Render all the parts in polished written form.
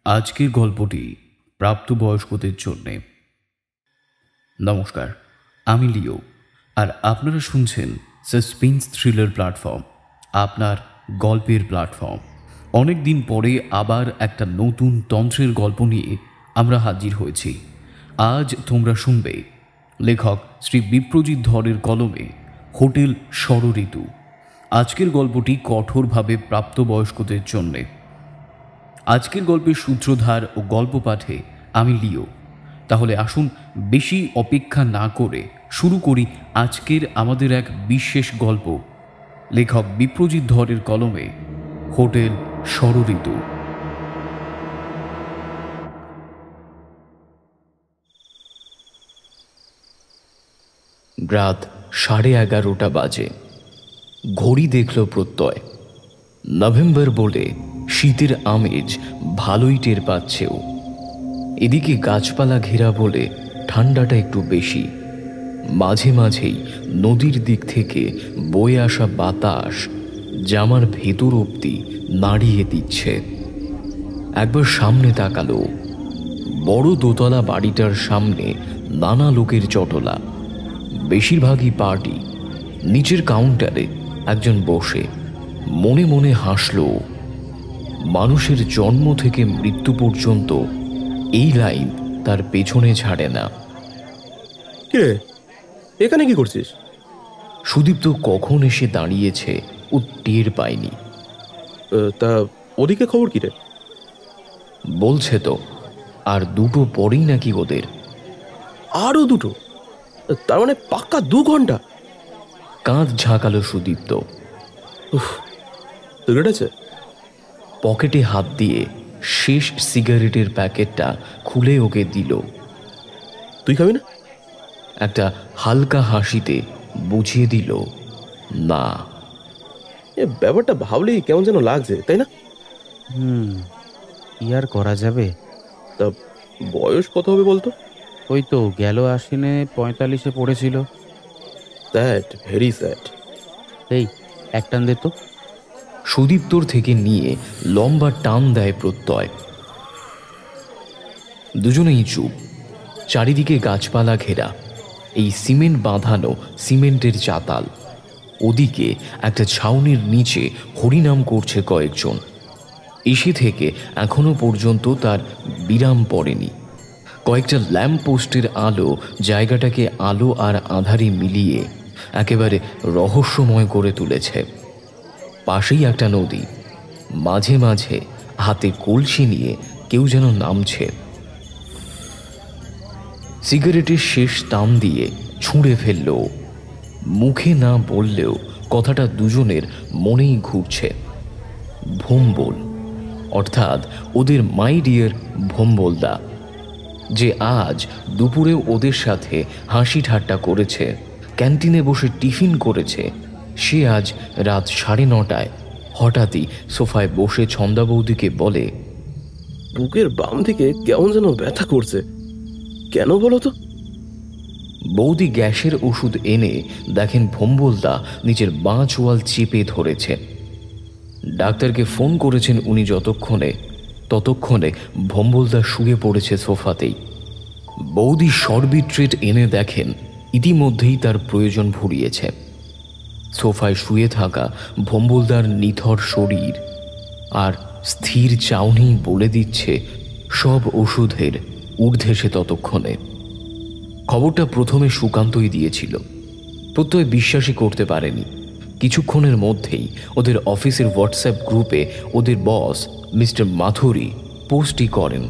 আজকের গল্পটি প্রাপ্তবয়স্কদের জন্যে। নমস্কার, আমি লিও, আর আপনারা শুনছেন সাসপেন্স থ্রিলার প্ল্যাটফর্ম, আপনার গল্পের প্ল্যাটফর্ম। অনেক দিন পরে আবার একটা নতুন তন্ত্রের গল্প নিয়ে আমরা হাজির হয়েছি। আজ তোমরা শুনবে লেখক শ্রী বিপ্রজিৎ ধরের কলমে হোটেল ষড়ঋতু। আজকের গল্পটি কঠোরভাবে প্রাপ্তবয়স্কদের জন্যে। আজকের গল্পের সূত্রধার ও গল্প পাঠে আমি লিও। তাহলে আসুন বেশি অপেক্ষা না করে শুরু করি আজকের আমাদের এক বিশেষ গল্প, লেখক বিপ্রজিৎ ধরের কলমে হোটেল ষড়ঋতু। রাত 11:30 বাজে। ঘড়ি দেখল প্রত্যয়। নভেম্বর বলে শীতের আমেজ ভালোই টের পাচ্ছেও। এদিকে গাছপালা ঘেরা বলে ঠান্ডাটা একটু বেশি। মাঝে মাঝেই নদীর দিক থেকে বয়ে আসা বাতাস জামার ভেতর অবধি নাড়িয়ে দিচ্ছে। একবার সামনে তাকালো। বড় দোতলা বাড়িটার সামনে নানা লোকের চটলা, বেশিরভাগই পার্টি। নিচের কাউন্টারে একজন বসে মনে মনে হাসল। মানুষের জন্ম থেকে মৃত্যু পর্যন্ত এই লাইন তার পেছনে ছাড়ে না। কে এখানে কি করছিস? সুদীপ্ত কখন এসে দাঁড়িয়েছে ও টের পায়নি। তা ওদিকে খবর কি রে? বলছে তো আর দুটো পরেই নাকি ওদের। আরো দুটো? তার মানে পাক্কা 2 ঘন্টা? কাঁধ ঝাঁকালো সুদীপ্ত। সিগারেট আছে? পকেটে হাত দিয়ে শেষ সিগারেটের প্যাকেটটা খুলে ওকে দিল। তুই খাবি না? একটা হালকা হাসিতে বুঝিয়ে দিল, না। এ ব্যাপারটা ভাবলেই কেমন যেন লাগছে, তাই না? কি আর করা যাবে। তা বয়স কত হবে বলতো? ওই তো গেল আশ্বিনে 45-এ পড়েছিল। Sad, very sad. এই এক টান দে তো। সুদীপ্তর থেকে নিয়ে লম্বা টান দেয় প্রত্যয়। দুজনেই চুপ। চারিদিকে গাছপালা ঘেরা, এই সিমেন্ট বাঁধানো সিমেন্টের চাতাল। ওদিকে একটা ছাউনির নিচে হরিনাম করছে কয়েকজন। এসে থেকে এখনো পর্যন্ত তার বিরাম পড়েনি। কয়েকটা ল্যাম্প পোস্টের আলো জায়গাটাকে আলো আর আঁধারি মিলিয়ে একেবারে রহস্যময় করে তুলেছে। পাশেই একটা নদী, মাঝে মাঝে হাতে কলসি নিয়ে কেউ যেন নামছে। সিগারেটের শেষ টান দিয়ে ছুঁড়ে ফেলল। মুখে না বললেও কথাটা দুজনের মনেই ঘুরছে। ভোম্বল, অর্থাৎ ওদের মাই ডিয়ার ভোম্বলদা, যে আজ দুপুরেও ওদের সাথে হাসি ঠাট্টা করেছে, ক্যান্টিনে বসে টিফিন করেছে, সে আজ রাত 9:30 হঠাৎই সোফায় বসে ছন্দা বৌদিকে বলে, বুকের বাম দিকে কেমন যেন ব্যথা করছে, কেন বলো তো? বৌদি গ্যাসের ওষুধ এনে দেখেন ভোম্বলদা নিজের বাঁ চোয়াল চেপে ধরেছে। ডাক্তারকে ফোন করেছেন উনি ততক্ষণে ভোম্বলদা শুয়ে পড়েছে সোফাতেই। বৌদি সরবিট্রেট এনে দেখেন ইতিমধ্যেই তার প্রয়োজন ভুরিয়েছে। সোফায় শুয়ে থাকা ভোম্বলদার নিথর শরীর আর স্থির চাউনি বলে দিচ্ছে সব ওষুধের ঊর্ধ্বে সে ততক্ষণে। খবরটা প্রথমে সুকান্তই দিয়েছিল। প্রত্যয় বিশ্বাসই করতে পারেনি। কিছুক্ষণের মধ্যেই ওদের অফিসের হোয়াটসঅ্যাপ গ্রুপে ওদের বস মিস্টার মাথুরি পোস্টই করেন।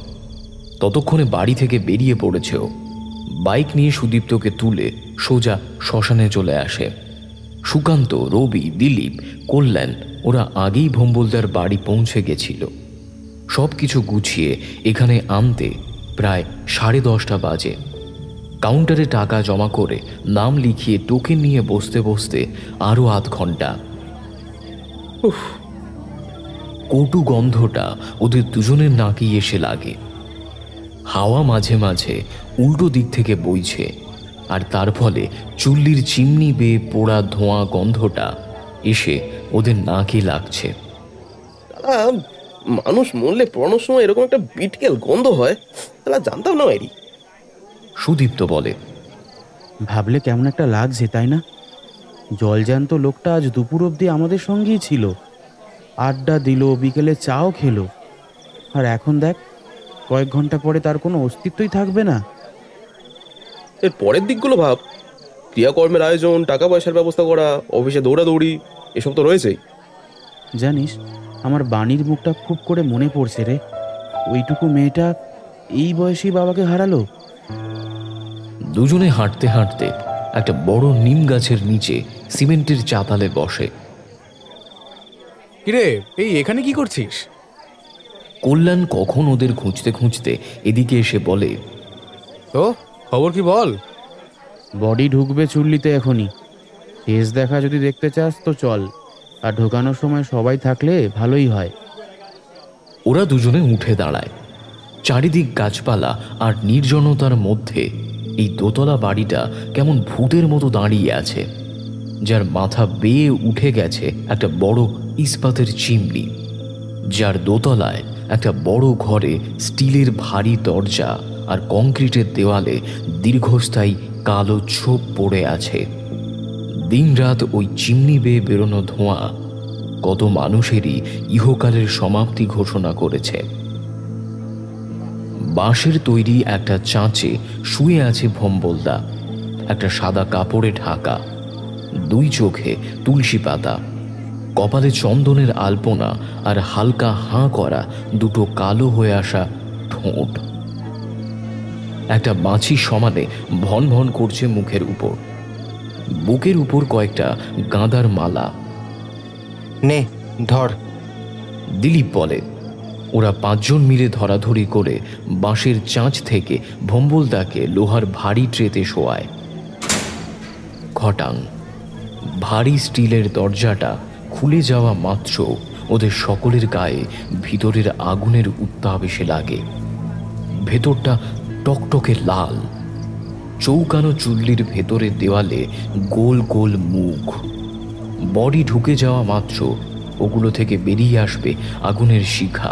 ততক্ষণে বাড়ি থেকে বেরিয়ে পড়েছেও। বাইক নিয়ে সুদীপ্তকে তুলে সোজা শ্মশানে চলে আসে। সুকান্ত, রবি, দিলীপ, কল্যাণ ওরা আগেই ভোম্বলদার বাড়ি পৌঁছে গেছিল। সব কিছু গুছিয়ে এখানে আনতে প্রায় 10:30 বাজে। কাউন্টারে টাকা জমা করে নাম লিখিয়ে টোকেন নিয়ে বসতে বসতে আরও আধ ঘন্টা। কটু গন্ধটা ওদের দুজনের নাকেই এসে লাগে। হাওয়া মাঝে মাঝে উল্টো দিক থেকে বইছে, আর তার ফলে চুল্লির চিমনি বেয়ে পোড়া ধোঁয়া গন্ধটা এসে ওদের নাকে লাগছে। দাদা মানুষ মরলে পড়ানোর সময় এরকম একটা বিটকেল গন্ধ হয়, তাহলে জানতাম না এরি। সুদীপ্ত বলে, ভাবলে কেমন একটা লাগছে, তাই না? জলজ্যান্ত লোকটা আজ দুপুর অবধি আমাদের সঙ্গেই ছিল, আড্ডা দিল, বিকেলে চাও খেলো, আর এখন দেখ কয়েক ঘন্টা পরে তার কোনো অস্তিত্বই থাকবে না। এর পরের দিকগুলো ভাব, ক্রিয়াকর্মের আয়োজন, টাকা পয়সার ব্যবস্থা করা, অফিসে দৌড়াদৌড়ি, এসব তো রয়েছেই। জানিস, আমার বাণীর মুখটা খুব করে মনে পড়ছে রে। ওইটুকু মেয়েটা এই বয়সেই বাবাকে হারালো। দুজনে হাঁটতে হাঁটতে একটা বড় নিম গাছের নিচে সিমেন্টের চাতালে বসে। কিরে, এই এখানে কি করছিস? কল্যাণ কখন ওদের খুঁজতে খুঁজতে এদিকে এসে বলে, তো খবর কি বল? বডি ঢুকবে চুল্লিতে এখনই। শেষ দেখা যদি দেখতে চাস তো চল, আর ঢোকানোর সময় সবাই থাকলে ভালোই হয়। ওরা দুজনে উঠে দাঁড়ায়। চারিদিক গাছপালা আর নির্জনতার মধ্যে এই দোতলা বাড়িটা কেমন ভূতের মতো দাঁড়িয়ে আছে, যার মাথা বেয়ে উঠে গেছে একটা বড় ইস্পাতের চিমনি, যার দোতলায় একটা বড় ঘরে স্টিলের ভারী দরজা আর কংক্রিটের দেওয়ালে দীর্ঘস্থায়ী কালো ছোপ পড়ে আছে। দিনরাত ওই চিমনি বেয়ে বেরোনো ধোঁয়া কত মানুষেরই ইহকালের সমাপ্তি ঘোষণা করেছে। বাঁশের তৈরি একটা চাঁচে শুয়ে আছে ভম্বলদা, একটা সাদা কাপড়ে ঢাকা, দুই চোখে তুলসী পাতা, কপালে চন্দনের আলপনা আর হালকা হাঁ করা দুটো কালো হয়ে আসা ঠোঁট। একটা মাছি সমানে ভন ভন করছে মুখের উপর, বুকের উপর কয়েকটা গাঁদার মালা। নে ধর। দিলীপ বলে। ওরা পাঁচজন মিলে ধরাধরি করে বাঁশের চাঁচ থেকে ভম্বলদাকে লোহার ভারী ট্রেতে শোয়ায়। ঘটাং, ভারী স্টিলের দরজাটা খুলে যাওয়া মাত্র ওদের সকলের গায়ে ভিতরের আগুনের উত্তাপ এসে লাগে। ভেতরটা টকটকে লাল, চৌকানো চুল্লির ভেতরের দেওয়ালে গোল গোল মুখ। বডি ঢুকে যাওয়া মাত্র ওগুলো থেকে বেরিয়ে আসবে আগুনের শিখা,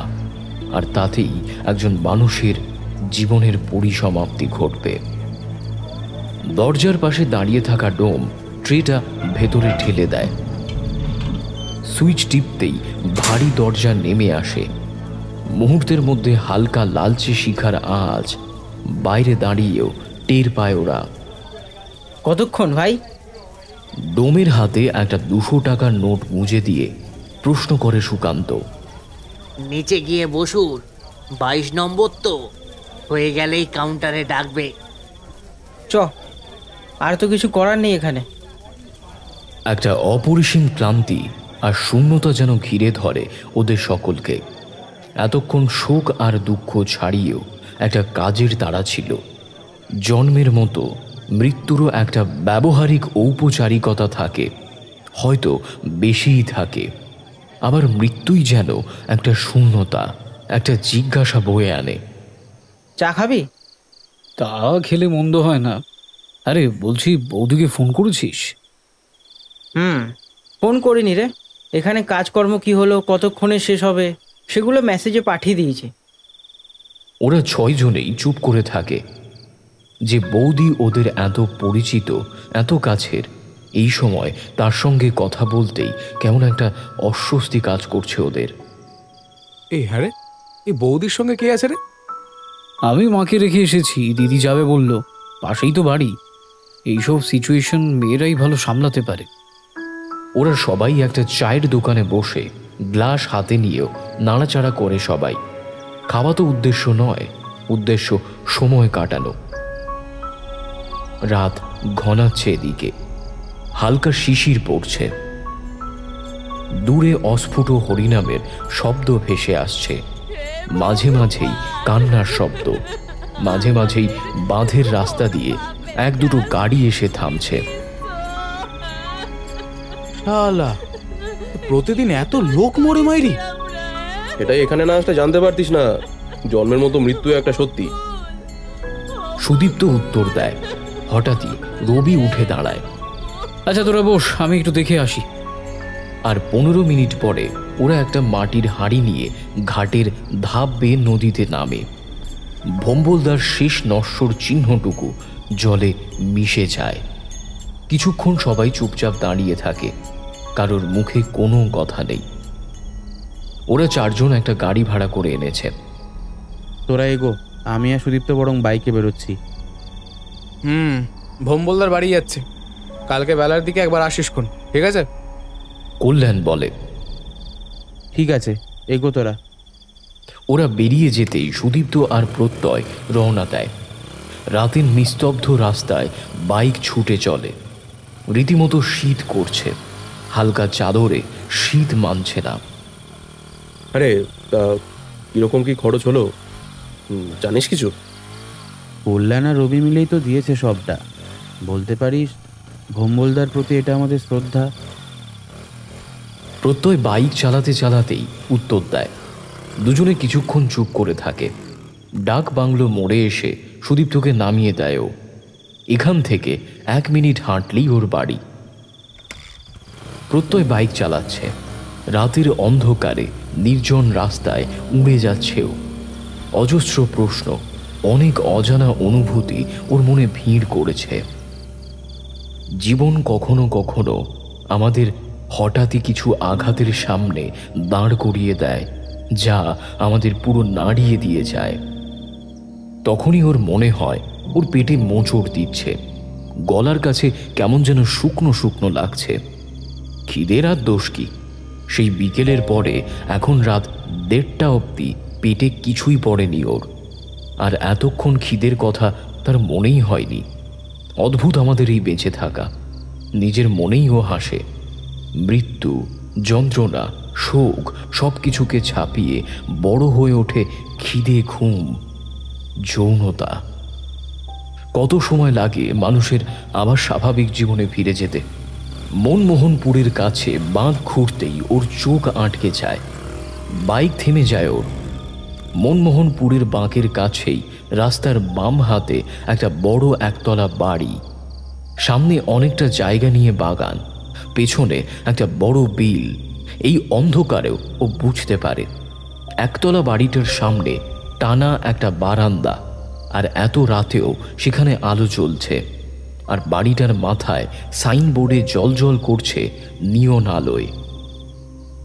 আর তাতেই একজন মানুষের জীবনের পরিসমাপ্তি ঘটবে। দরজার পাশে দাঁড়িয়ে থাকা ডোম ট্রেটা ভেতরে ঠেলে দেয়। সুইচ টিপতেই ভারী দরজা নেমে আসে। মুহূর্তের মধ্যে হালকা লালচে শিখার আঁচ বাইরে দাঁড়িয়েও টের পায় ওরা। কতক্ষণ ভাই? ডোমের হাতে একটা 200 টাকার নোট গুঁজে দিয়ে প্রশ্ন করে সুকান্ত। নিচে গিয়ে বসুন, 22 নম্বর তো, হয়ে গেলেই কাউন্টারে ডাকবে। চ, আর তো কিছু করার নেই এখানে। একটা অপরিসীম ক্লান্তি আর শূন্যতা যেন ঘিরে ধরে ওদের সকলকে। এতক্ষণ শোক আর দুঃখ ছাড়িয়েও একটা কাজের তাড়া ছিল। জন্মের মতো মৃত্যুরও একটা ব্যবহারিক ঔপচারিকতা থাকে, হয়তো বেশিই থাকে। আবার মৃত্যুই যেন একটা শূন্যতা, একটা জিজ্ঞাসা বয়ে আনে। চা খাবি? তা খেলে মন্দ হয় না। আরে বলছি, বৌদিকে ফোন করেছিস? ফোন করিনি রে। এখানে কাজকর্ম কি হলো, কতক্ষণে শেষ হবে, সেগুলো মেসেজে পাঠিয়ে দিয়েছে। ওরা 6 জনেই চুপ করে থাকে। যে বৌদি ওদের এত পরিচিত, এত কাছের, এই সময় তার সঙ্গে কথা বলতেই কেমন একটা অস্বস্তি কাজ করছে ওদের। এই হ্যাঁ রে, এই বৌদির সঙ্গে কে আছে রে? আমি মাকে রেখে এসেছি, দিদি যাবে বলল, পাশেই তো বাড়ি। এইসব সিচুয়েশন মেয়েরাই ভালো সামলাতে পারে। ওরা সবাই একটা চায়ের দোকানে বসে গ্লাস হাতে নিয়েও নাড়াচাড়া করে সবাই। খাওয়া তো উদ্দেশ্য নয়, উদ্দেশ্য সময় কাটানো। রাত ঘনাচ্ছে, এদিকে হালকা শিশির পড়ছে। দূরে অস্ফুট হরিনামের শব্দ ভেসে আসছে, মাঝে মাঝেই কান্নার শব্দ, মাঝে মাঝেই বাঁধের রাস্তা দিয়ে 1-2 গাড়ি এসে থামছে। শালা, প্রতিদিন এত লোক মরে মাইরি। এটাই এখানে না আসলে জানতে পারতিস না, জন্মের মতো মৃত্যু একটা সত্যি। সুদীপ্ত উত্তর দেয়। হঠাৎই রবি উঠে দাঁড়ায়। আচ্ছা তোরা বস, আমি একটু দেখে আসি। আর 15 মিনিট পরে ওরা একটা মাটির হাঁড়ি নিয়ে ঘাটের ধাপ বেয়ে নদীতে নামে। ভম্বলদার শেষ নশ্বর চিহ্নটুকু জলে মিশে যায়। কিছুক্ষণ সবাই চুপচাপ দাঁড়িয়ে থাকে, কারোর মুখে কোনো কথা নেই। ওরা 4 জন একটা গাড়ি ভাড়া করে এনেছে। তোরা এগো, আমি আর সুদীপ্ত বরং বাইকে বেরোচ্ছি। ভোম্বলদার বাড়ি যাচ্ছে, কালকে বেলার দিকে একবার আসিস কোন, ঠিক আছে? কল্যাণ বলে। ঠিক আছে, এগো তোরা। ওরা বেরিয়ে যেতেই সুদীপ্ত আর প্রত্যয় রওনা দেয়। রাতের নিস্তব্ধ রাস্তায় বাইক ছুটে চলে। রীতিমতো শীত করছে, হালকা চাদরে শীত মানছে না। আরে তা কিরকম কি খরচ হলো জানিস কিছু? কল্যাণ আর রবি মিলেই তো দিয়েছে সবটা। বলতে পারিস ভম্বলদার প্রতি এটা আমাদের শ্রদ্ধা। প্রত্যয় বাইক চালাতে চালাতেই উত্তর দেয়। দুজনে কিছুক্ষণ চুপ করে থাকে। ডাক বাংলো মোড়ে এসে সুদীপ্তকে নামিয়ে দেয় ও। এখান থেকে 1 মিনিট হাঁটলেই ওর বাড়ি। প্রত্যয় বাইক চালাচ্ছে। রাতের অন্ধকারে নির্জন রাস্তায় উড়ে যাচ্ছেও। অজস্র প্রশ্ন, অনেক অজানা অনুভূতি ওর মনে ভিড় করেছে। জীবন কখনো কখনো আমাদের হঠাৎই কিছু আঘাতের সামনে দাঁড় করিয়ে দেয়, যা আমাদের পুরো নাড়িয়ে দিয়ে যায়। তখনই ওর মনে হয় ওর পেটে মোচড় দিচ্ছে, গলার কাছে কেমন যেন শুকনো শুকনো লাগছে। খিদের আর দোষ কি? সেই বিকেলের পরে এখন রাত 1:30 অবধি পেটে কিছুই পড়েনি ওর, আর এতক্ষণ খিদের কথা তার মনেই হয়নি। অদ্ভুত আমাদের এই বেঁচে থাকা। নিজের মনেই ও হাসে। মৃত্যু, যন্ত্রণা, শোক সব কিছুকে ছাপিয়ে বড় হয়ে ওঠে খিদে, ঘুম, যৌনতা। কত সময় লাগে মানুষের আবার স্বাভাবিক জীবনে ফিরে যেতে? মনমোহনপুরের কাছে বাঁধ খুঁড়তেই ওর চোখ আটকে যায়। বাইক থেমে যায় ওর। মনমোহনপুরের বাঁকের কাছেই রাস্তার বাম হাতে একটা বড় একতলা বাড়ি। সামনে অনেকটা জায়গা নিয়ে বাগান, পেছনে একটা বড় বিল। এই অন্ধকারেও ও বুঝতে পারে একতলা বাড়িটার সামনে টানা একটা বারান্দা, আর এত রাতেও সেখানে আলো জ্বলছে। আর বাড়িটার মাথায় সাইনবোর্ডে জলজল করছে নিয়ন আলোয়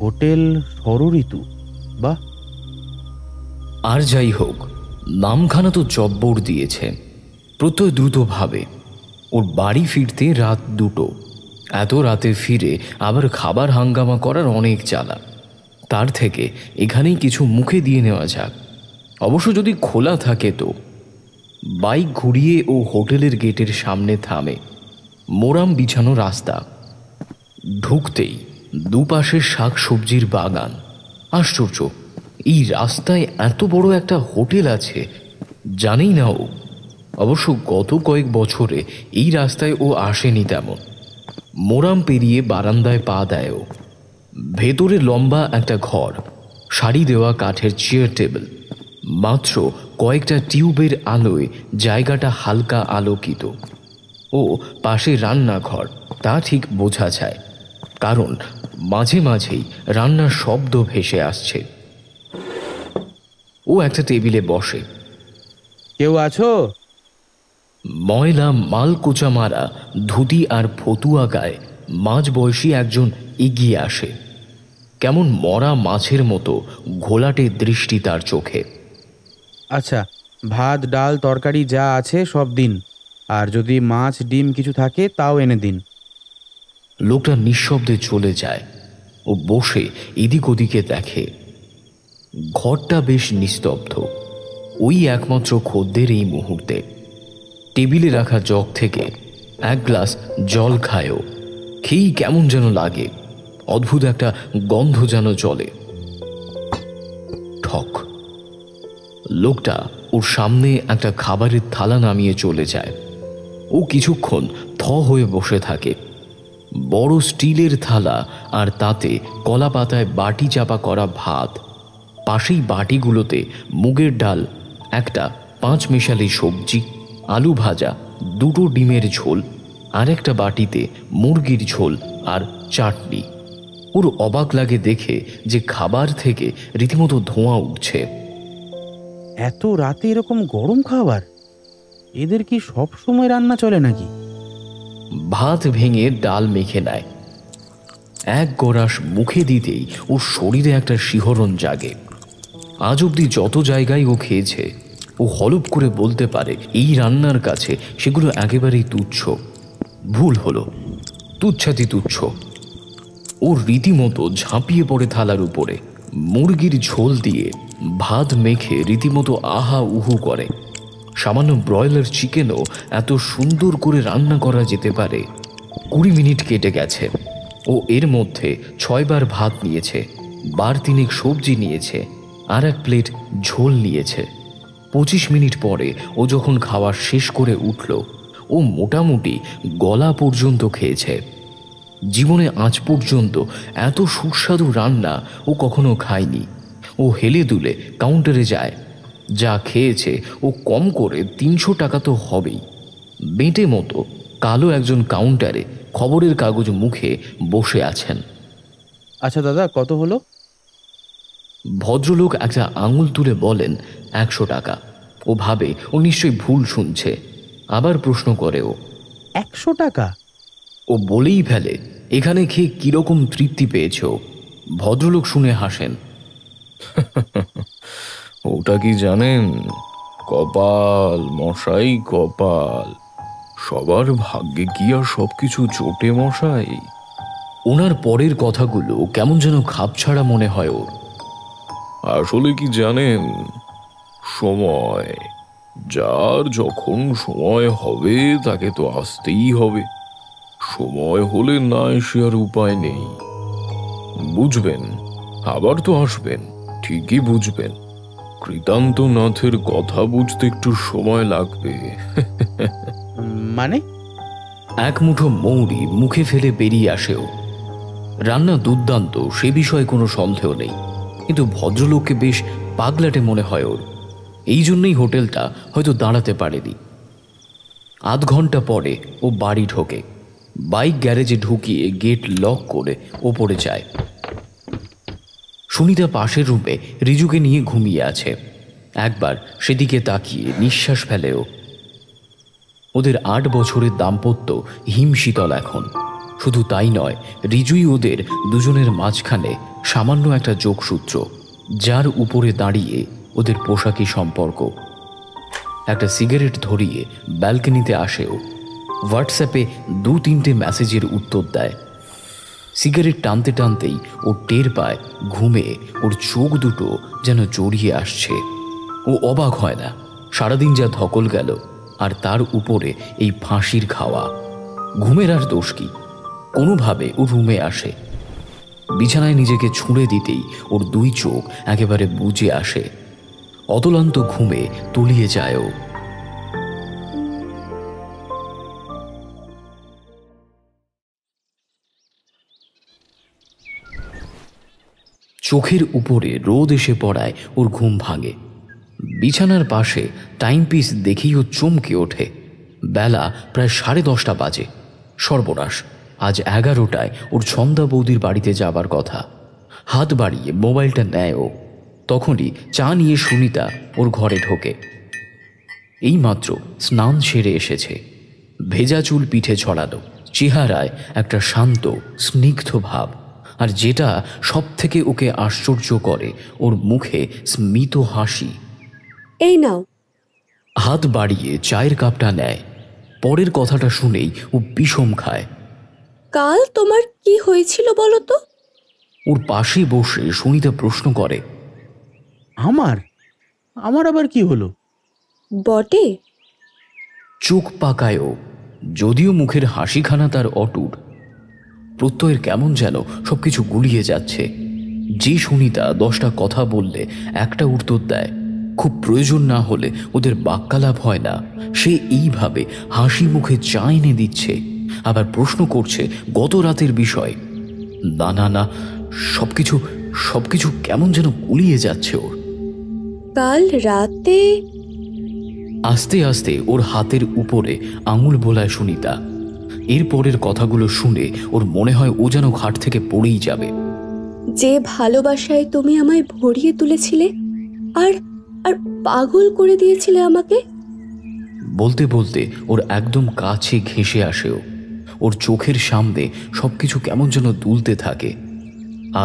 হোটেল ষড়ঋতু। বাহ! আর যাই হোক, নামখানা তো জব্বর দিয়েছে। প্রত্যয় দ্রুত ভাবে ওর বাড়ি ফিরতে রাত 2টো। এত রাতে ফিরে আবার খাবার হাঙ্গামা করার অনেক জ্বালা। তার থেকে এখানেই কিছু মুখে দিয়ে নেওয়া যাক, অবশ্য যদি খোলা থাকে তো। বাইক ঘুরিয়ে ও হোটেলের গেটের সামনে থামে। মোরাম বিছানো রাস্তা। ঢুকতেই দুপাশে শাক সবজির বাগান। আশ্চর্য, এই রাস্তায় এত বড় একটা হোটেল আছে জানেই না ও। অবশ্য গত কয়েক বছরে এই রাস্তায় ও আসেনি তেমন। মোরাম পেরিয়ে বারান্দায় পা দেয় ও। ভেতরে লম্বা একটা ঘর, সারি দেওয়া কাঠের চেয়ার টেবিল। মাত্র কয়েকটা টিউবের আলোয় জায়গাটা হালকা আলোকিত। ও পাশে রান্নাঘর, তা ঠিক বোঝা যায়, কারণ মাঝে মাঝেই রান্নার শব্দ ভেসে আসছে। ও একটা টেবিলে বসে। কেউ আছো? ময়লা মালকোচা মারা ধুতি আর ফতুয়া গায়ে মাঝবয়সী একজন এগিয়ে আসে। কেমন মরা মাছের মতো ঘোলাটে দৃষ্টি তার চোখে। আচ্ছা, ভাত, ডাল, তরকারি যা আছে সব দিন, আর যদি মাছ ডিম কিছু থাকে তাও এনে দিন। লোকটা নিঃশব্দে চলে যায়। ও বসে এদিক ওদিকে দেখে। ঘরটা বেশ নিস্তব্ধ। ওই একমাত্র খদ্দের এই মুহূর্তে। টেবিলে রাখা জগ থেকে 1 গ্লাস জল খায়ও। খেয়েই কেমন যেন লাগে, অদ্ভুত একটা গন্ধ যেন জলে। ঠক। লোকটা ওর সামনে একটা খাবারের থালা নামিয়ে চলে যায়। ও কিছুক্ষণ থ হয়ে বসে থাকে। বড় স্টিলের থালা, আর তাতে কলা পাতায় বাটি চাপা করা ভাত। পাশেই বাটিগুলোতে মুগের ডাল, একটা 5 মেশালি সবজি, আলু ভাজা, 2টো ডিমের ঝোল, আর একটা বাটিতে মুরগির ঝোল আর চাটনি। ওর অবাক লাগে দেখে যে খাবার থেকে রীতিমতো ধোঁয়া উঠছে। এত রাতে এরকম গরম খাবার, এদের কি সব সময় রান্না চলে নাকি? ভাত ভেঙে ডাল মেখে নেয়। এক গরাশ মুখে দিতেই ওর শরীরে একটা শিহরণ জাগে। আজ অব্দি যত জায়গায় ও খেয়েছে, ও হলপ করে বলতে পারে এই রান্নার কাছে সেগুলো একেবারেই তুচ্ছ। ভুল হলো, তুচ্ছাতি তুচ্ছ। ও রীতিমতো ঝাঁপিয়ে পড়ে থালার উপরে, মুরগির ঝোল দিয়ে ভাত মেখে রীতিমতো আহা উহু করে। সামান্য ব্রয়লার চিকেনও এত সুন্দর করে রান্না করা যেতে পারে। 20 মিনিট কেটে গেছে। ও এর মধ্যে 6 বার ভাত নিয়েছে, 1 3 সবজি নিয়েছে, আর 1 প্লেট ঝোল নিয়েছে। 25 মিনিট পরে ও যখন খাওয়া শেষ করে উঠল, ও মোটামুটি গলা পর্যন্ত খেয়েছে। জীবনে আজ পর্যন্ত এত সুস্বাদু রান্না ও কখনো খায়নি। ও হেলে দুলে কাউন্টারে যায়। যা খেয়েছে ও কম করে 300 টাকা তো হবেই। বেঁটে মতো কালো একজন কাউন্টারে খবরের কাগজ মুখে বসে আছেন। আচ্ছা দাদা, কত হলো? ভদ্রলোক একটা আঙুল তুলে বলেন 100 টাকা। ও ভাবে ও নিশ্চয়ই ভুল শুনছে। আবার প্রশ্ন করে ও, 100 টাকা? ও বলেই ফেলে এখানে খেয়ে কিরকম তৃপ্তি পেয়েছ। ভদ্রলোক শুনে হাসেন। ওটা কি জানেন? কপাল মশাই, কপাল। সবার ভাগ্যে কি আর সবকিছু জোটে মশাই? ওনার পরের কথাগুলো কেমন যেন খাপছাড়া মনে হয় ওর। আসলে কি জানেন, সময়, যার যখন সময় হবে তাকে তো আসতেই হবে। সময় হলে না এসে আর উপায় নেই। বুঝবেন, আবার তো আসবেন, ঠিকই বুঝবেন। কৃতান্ত নাথের কথা বুঝতে একটু সময় লাগবে। মানে? এক মুঠো মৌরি মুখে ফেলে বেরিয়ে আসেও। রান্না দুর্দান্ত, সে বিষয়ে কোনো সন্দেহ নেই, কিন্তু ভদ্রলোককে বেশ পাগলাটে মনে হয় ওর। এই জন্যই হোটেলটা হয়তো দাঁড়াতে পারেনি। আধ ঘন্টা পরে ও বাড়ি ঢোকে। বাইক গ্যারেজে ঢুকিয়ে গেট লক করে ওপরে যায়। সুনিতা পাশের রুমে রিজুকে নিয়ে ঘুমিয়ে আছে। একবার সেদিকে তাকিয়ে নিঃশ্বাস ফেলেও। ওদের 8 বছরের দাম্পত্য হিমশীতল এখন। শুধু তাই নয়, রিজুই ওদের দুজনের মাঝখানে সামান্য একটা যোগসূত্র, যার উপরে দাঁড়িয়ে ওদের পোশাকি সম্পর্ক। একটা সিগারেট ধরিয়ে ব্যালকনিতে আসেও। হোয়াটসঅ্যাপে 2-3টে মেসেজের উত্তর দেয়। সিগারেট টানতে টানতেই ও টের পায় ঘুমে ওর চোখ দুটো যেন জড়িয়ে আসছে। ও অবাক হয় না, সারাদিন যা ধকল গেল, আর তার উপরে এই ফাঁসির খাওয়া। ঘুমের আর দোষ কি? কোনোভাবে ও রুমে আসে। বিছানায় নিজেকে ছুঁড়ে দিতেই ওর 2 চোখ একেবারে বুজে আসে। অতলান্ত ঘুমে তলিয়ে যায় ও। চোখের উপরে রোদ এসে পড়ায় ওর ঘুম ভাঙে। বিছানার পাশে টাইমপিস দেখেই ও চমকে ওঠে। বেলা প্রায় 10:30 বাজে। সর্বনাশ, আজ 11টায় ওর ছন্দা বৌদির বাড়িতে যাবার কথা। হাত বাড়িয়ে মোবাইলটা নেয় ও। তখনই চা নিয়ে সুনিতা ওর ঘরে ঢোকে। এইমাত্র স্নান সেরে এসেছে। ভেজা চুল পিঠে ছড়ানো, চেহারায় একটা শান্ত স্নিগ্ধ ভাব। আর যেটা সব থেকে ওকে আশ্চর্য করে, ওর মুখে স্মিত হাসি। এই নাও। হাত বাড়িয়ে চায়ের কাপটা নেয়। পরের কথাটা শুনেই ও বিষম খায়। কাল তোমার কি হয়েছিল বলো তো? ওর পাশে বসে সুনিতা প্রশ্ন করে। আমার আবার কি হলো? বটে। চোখ পাকায় ও, যদিও মুখের হাসিখানা তার অটুট। প্রত্যয়ের কেমন যেন সবকিছু গুলিয়ে যাচ্ছে। যে সুনিতা 10টা কথা বললে একটা উত্তর দেয়, খুব প্রয়োজন না হলে ওদের বাক্যালাপ হয় না, সে এইভাবে হাসি মুখে চা এনে দিচ্ছে, আবার প্রশ্ন করছে গত রাতের বিষয়। না না না, সবকিছু কেমন যেন গুলিয়ে যাচ্ছে ওর। কাল রাতে? আস্তে আস্তে ওর হাতের উপরে আঙুল বোলায় সুনিতা। এরপরের কথাগুলো শুনে ওর মনে হয় ও যেন ঘাট থেকে পড়েই যাবে। যে ভালোবাসায় তুমি আমায় ভরিয়ে তুলেছিলে আর আর পাগল করে দিয়েছিলে আমাকে। বলতে বলতে ওর একদম কাছে ঘেঁষে আসেও। ওর চোখের সামনে সবকিছু কেমন যেন দুলতে থাকে।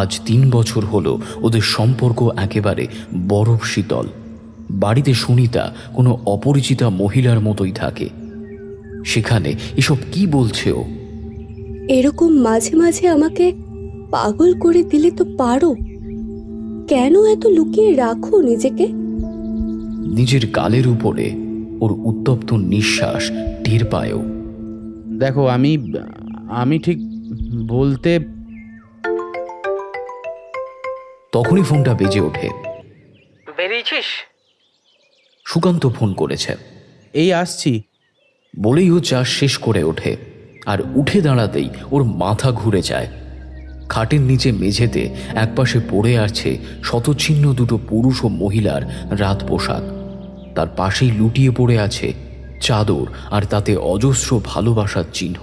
আজ 3 বছর হলো ওদের সম্পর্ক একেবারে বরফ শীতল। বাড়িতে সুনিতা কোনো অপরিচিতা মহিলার মতোই থাকে। সেখানে এসব কি বলছে ও? এরকম মাঝে মাঝে আমাকে পাগল করে দিলে তো পারো, কেন এত লুকিয়ে রাখো নিজেকে? নিজের গালের উপরে ওর উত্তপ্ত নিঃশ্বাস টের পায়ও। দেখো, আমি ঠিক বলতে। তখনই ফোনটা বেজে ওঠে। বেরিয়েছিস? সুকান্ত ফোন করেছে। এই আসছি বলেই ও চা শেষ করে ওঠে, আর উঠে দাঁড়াতেই ওর মাথা ঘুরে যায়। খাটের নিচে মেঝেতে একপাশে পড়ে আছে শতচ্ছিন্ন দুটো পুরুষ ও মহিলার রাত পোশাক। তার পাশেই লুটিয়ে পড়ে আছে চাদর, আর তাতে অজস্র ভালোবাসার চিহ্ন।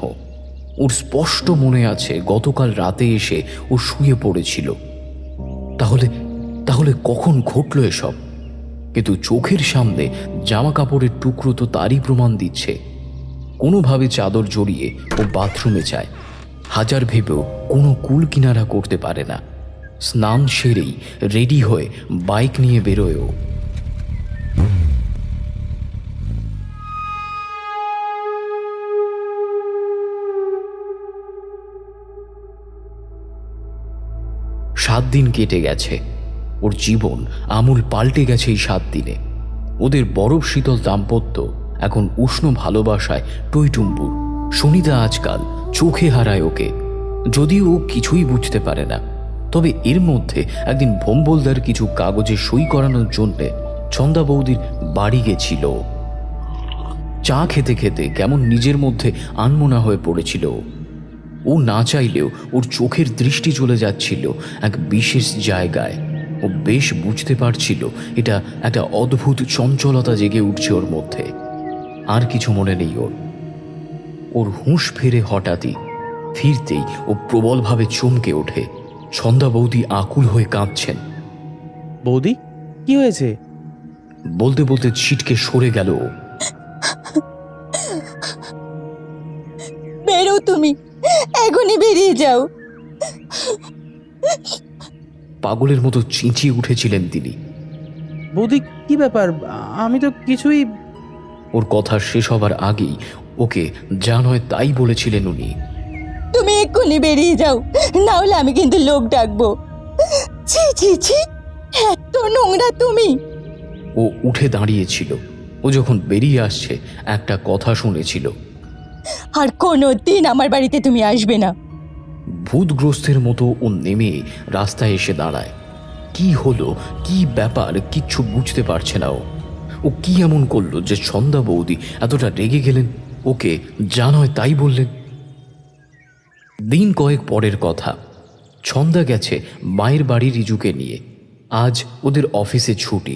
ওর স্পষ্ট মনে আছে গতকাল রাতে এসে ও শুয়ে পড়েছিল। তাহলে কখন ঘটল এসব? কিন্তু চোখের সামনে জামা কাপড়ের টুকরো তো তারই প্রমাণ দিচ্ছে। কোনোভাবে চাদর জড়িয়ে ও বাথরুমে যায়। হাজার ভেবেও কোনো কুল কিনারা করতে পারে না। স্নান সেরেই রেডি হয়ে বাইক নিয়ে বেরোয়ও। সাত দিন কেটে গেছে। ওর জীবন আমূল পাল্টে গেছে এই 7 দিনে। ওদের বরফ শীতল দাম্পত্য এখন উষ্ণ ভালোবাসায় টইটুম্বুর। সুনিতা আজকাল চোখে হারায় ওকে, যদিও ও কিছুই বুঝতে পারে না। তবে এর মধ্যে একদিন ভোম্বলদার কিছু কাগজে সই করানোর জন্য ছন্দা বৌদির বাড়ি গেছিল। চা খেতে খেতে কেমন নিজের মধ্যে আনমনা হয়ে পড়েছিল। ও না চাইলেও ওর চোখের দৃষ্টি চলে যাচ্ছিল এক বিশেষ জায়গায়। ও বেশ বুঝতে পারছিল এটা একটা অদ্ভুত চঞ্চলতা জেগে উঠছে ওর মধ্যে। আর কিছু মনে নেই ওর হুঁশ ফেরে হঠাৎই। ফিরতেই ও প্রবলভাবে চমকে ওঠে। ছন্দা বৌদি আকুল হয়ে কাঁদছেন। বৌদি, কি হয়েছে? বলতে বলতে ছিটকে সরে গেল ও। বেরো, তুমি এখনই বেরিয়ে যাও। পাগলের মতো চেঁচিয়ে উঠেছিলেন তিনি। বৌদি, কি ব্যাপার? আমি তো কিছুই। ওর কথা শেষ হবার আগেই ওকে যা নয় তাই বলেছিলেন উনি। তুমি এক্ষুনি বেরিয়ে যাও, না হলে আমি কিন্তু লোক ডাকবো। ছি ছি ছি, এত নোংরা তুমি। ও উঠে দাঁড়িয়েছিল। ও যখন বেরিয়ে আসছে একটা কথা শুনেছিল, আর কোনোদিন আমার বাড়িতে তুমি আসবে না। ভূতগ্রস্তের মতো ও নেমে রাস্তায় এসে দাঁড়ায়। কি হলো, কি ব্যাপার, কিচ্ছু বুঝতে পারছে না ও কি এমন করলো যে ছন্দা বৌদি এতটা রেগে গেলেন, ওকে যা নয় তাই বললেন। দিন কয়েক পরের কথা। ছন্দা গেছে মায়ের বাড়ি রিজুকে নিয়ে। আজ ওদের অফিসে ছুটি।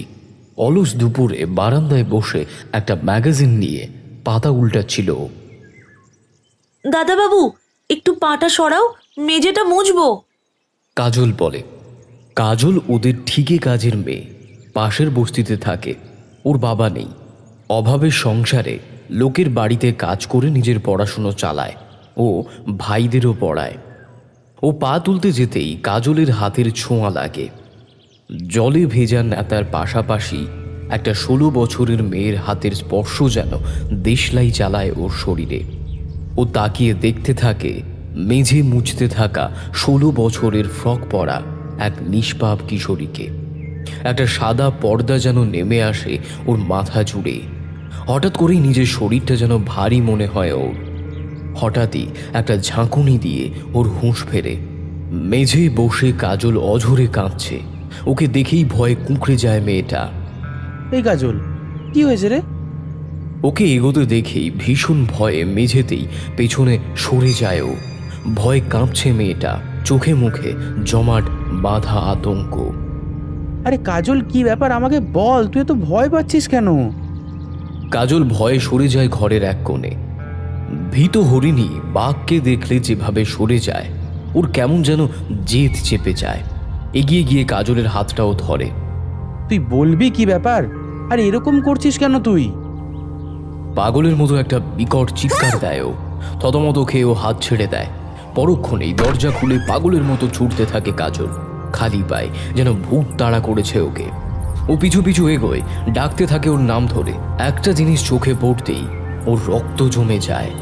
অলস দুপুরে বারান্দায় বসে একটা ম্যাগাজিন নিয়ে পাতা উল্টাচ্ছিল। দাদাবাবু, একটু পাটা সরাও, মেঝেটা মুছবো। কাজল বলে। কাজল ওদের ঠিকই কাজের মেয়ে, পাশের বস্তিতে থাকে। ওর বাবা নেই। অভাবের সংসারে লোকের বাড়িতে কাজ করে নিজের পড়াশুনো চালায় ও ভাইদেরও পড়ায়। ও পা তুলতে যেতেই কাজলের হাতের ছোঁয়া লাগে। জলে ভেজা নেতার পাশাপাশি একটা 16 বছরের মেয়ের হাতের স্পর্শ যেন দেশলাই চালায় ওর শরীরে। ও তাকিয়ে দেখতে থাকে মেঝে মুছতে থাকা 16 বছরের ফ্রক পরা এক নিষ্পাপ কিশোরীকে। একটা সাদা পর্দা যেন নেমে আসে ওর মাথা জুড়ে। হঠাৎ করেই নিজের শরীরটা যেন ভারী মনে হয় ওর। হঠাৎই একটা ঝাঁকুনি দিয়ে ওর হুঁশ ফেরে। মেঝে বসে কাজল অঝরে কাঁদছে। ওকে দেখেই ভয়ে কুঁকড়ে যায় মেয়েটা। এই কাজল, কি হয়েছে রে? ওকে এগোতে দেখেই ভীষণ ভয়ে মেঝেতেই পেছনে সরে যায় ও। ভয়ে কাঁপছে মেয়েটা, চোখে মুখে জমাট বাঁধা আতঙ্ক। আরে কাজল, কি ব্যাপার আমাকে বল, তুই তো ভয় পাচ্ছিস কেন? কাজল ভয়ে সরে যায় ঘরের এক কোণে। ভীত হরিণী বাঘকে দেখলে যেভাবে সরে যায়, ওর কেমন যেন জেদ চেপে যায়। এগিয়ে গিয়ে কাজলের হাতটাও ধরে। তুই বলবি কি ব্যাপার? আর এরকম করছিস কেন তুই? পাগলের মতো একটা বিকট চিৎকার দেয় ও। থতমত খেয়ে ও হাত ছেড়ে দেয়। পরক্ষণেই দরজা খুলে পাগলের মতো ছুটতে থাকে কাজল, খালি পায়, যেন ভূত তাড়া করেছে ওকে। ও পিছু পিছু এগোয়, ডাকতে থাকে ওর নাম ধরে। একটা জিনিস চোখে পড়তেই ওর রক্ত জমে যায়।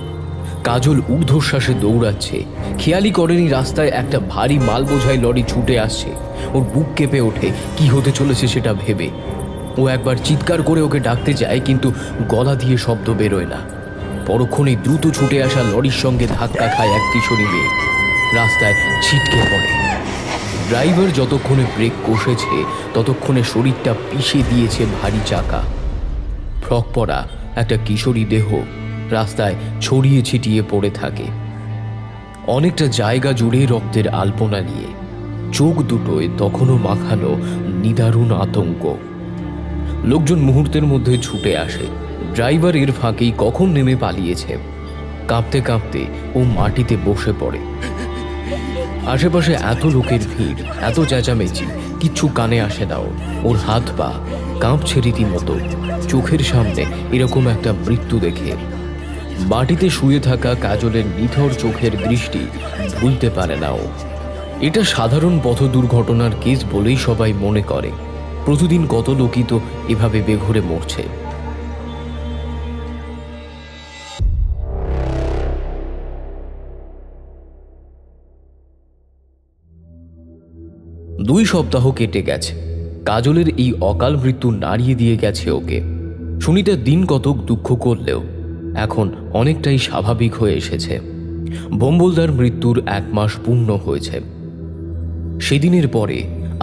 কাজল ঊর্ধ্বশ্বাসে দৌড়াচ্ছে, খেয়ালই করেনি রাস্তায় একটা ভারী মাল বোঝাই লরি ছুটে আসছে। ওর বুক কেঁপে ওঠে কি হতে চলেছে সেটা ভেবে। ও একবার চিৎকার করে ওকে ডাকতে যায়, কিন্তু গলা দিয়ে শব্দ বেরোয় না। পরক্ষণেই দ্রুত ছুটে আসা লরির সঙ্গে ধাক্কা খায় এক কিশোরী মেয়ে, রাস্তায় ছিটকে পড়ে। ড্রাইভার যতক্ষণে ব্রেক কষেছে ততক্ষণে শরীরটা পিষে দিয়েছে ভারী চাকা। ফ্রক পরা একটা কিশোরী দেহ রাস্তায় ছড়িয়ে ছিটিয়ে পড়ে থাকে, অনেকটা জায়গা জুড়ে রক্তের আলপনা নিয়ে। চোখ দুটোয় তখনও মাখানো নিদারুণ আতঙ্ক। লোকজন মুহূর্তের মধ্যে ছুটে আসে। ড্রাইভার এর ফাঁকেই কখন নেমে পালিয়েছে। কাঁপতে কাঁপতে ও মাটিতে বসে পড়ে। আশেপাশে এত লোকের ভিড়, এত চেঁচামেচি, কিচ্ছু কানে আসে না ওর। হাত পা কাঁপছে রীতিমতো চোখের সামনে এরকম একটা মৃত্যু দেখে। মাটিতে শুয়ে থাকা কাজলের নিথর চোখের দৃষ্টি ভুলতে পারে না ও। এটা সাধারণ পথ দুর্ঘটনার কেস বলেই সবাই মনে করে। প্রতিদিন কত লোকই তো এভাবে বেঘরে মরছে। দুই সপ্তাহ কেটে গেছে। কাজলের এই অকাল মৃত্যু নাড়িয়ে দিয়ে গেছে ওকে। সুনিতা দিন কতক দুঃখ করলেও এখন অনেকটাই স্বাভাবিক হয়ে এসেছে। ভম্বলদার মৃত্যুর 1 মাস পূর্ণ হয়েছে। সেদিনের পরে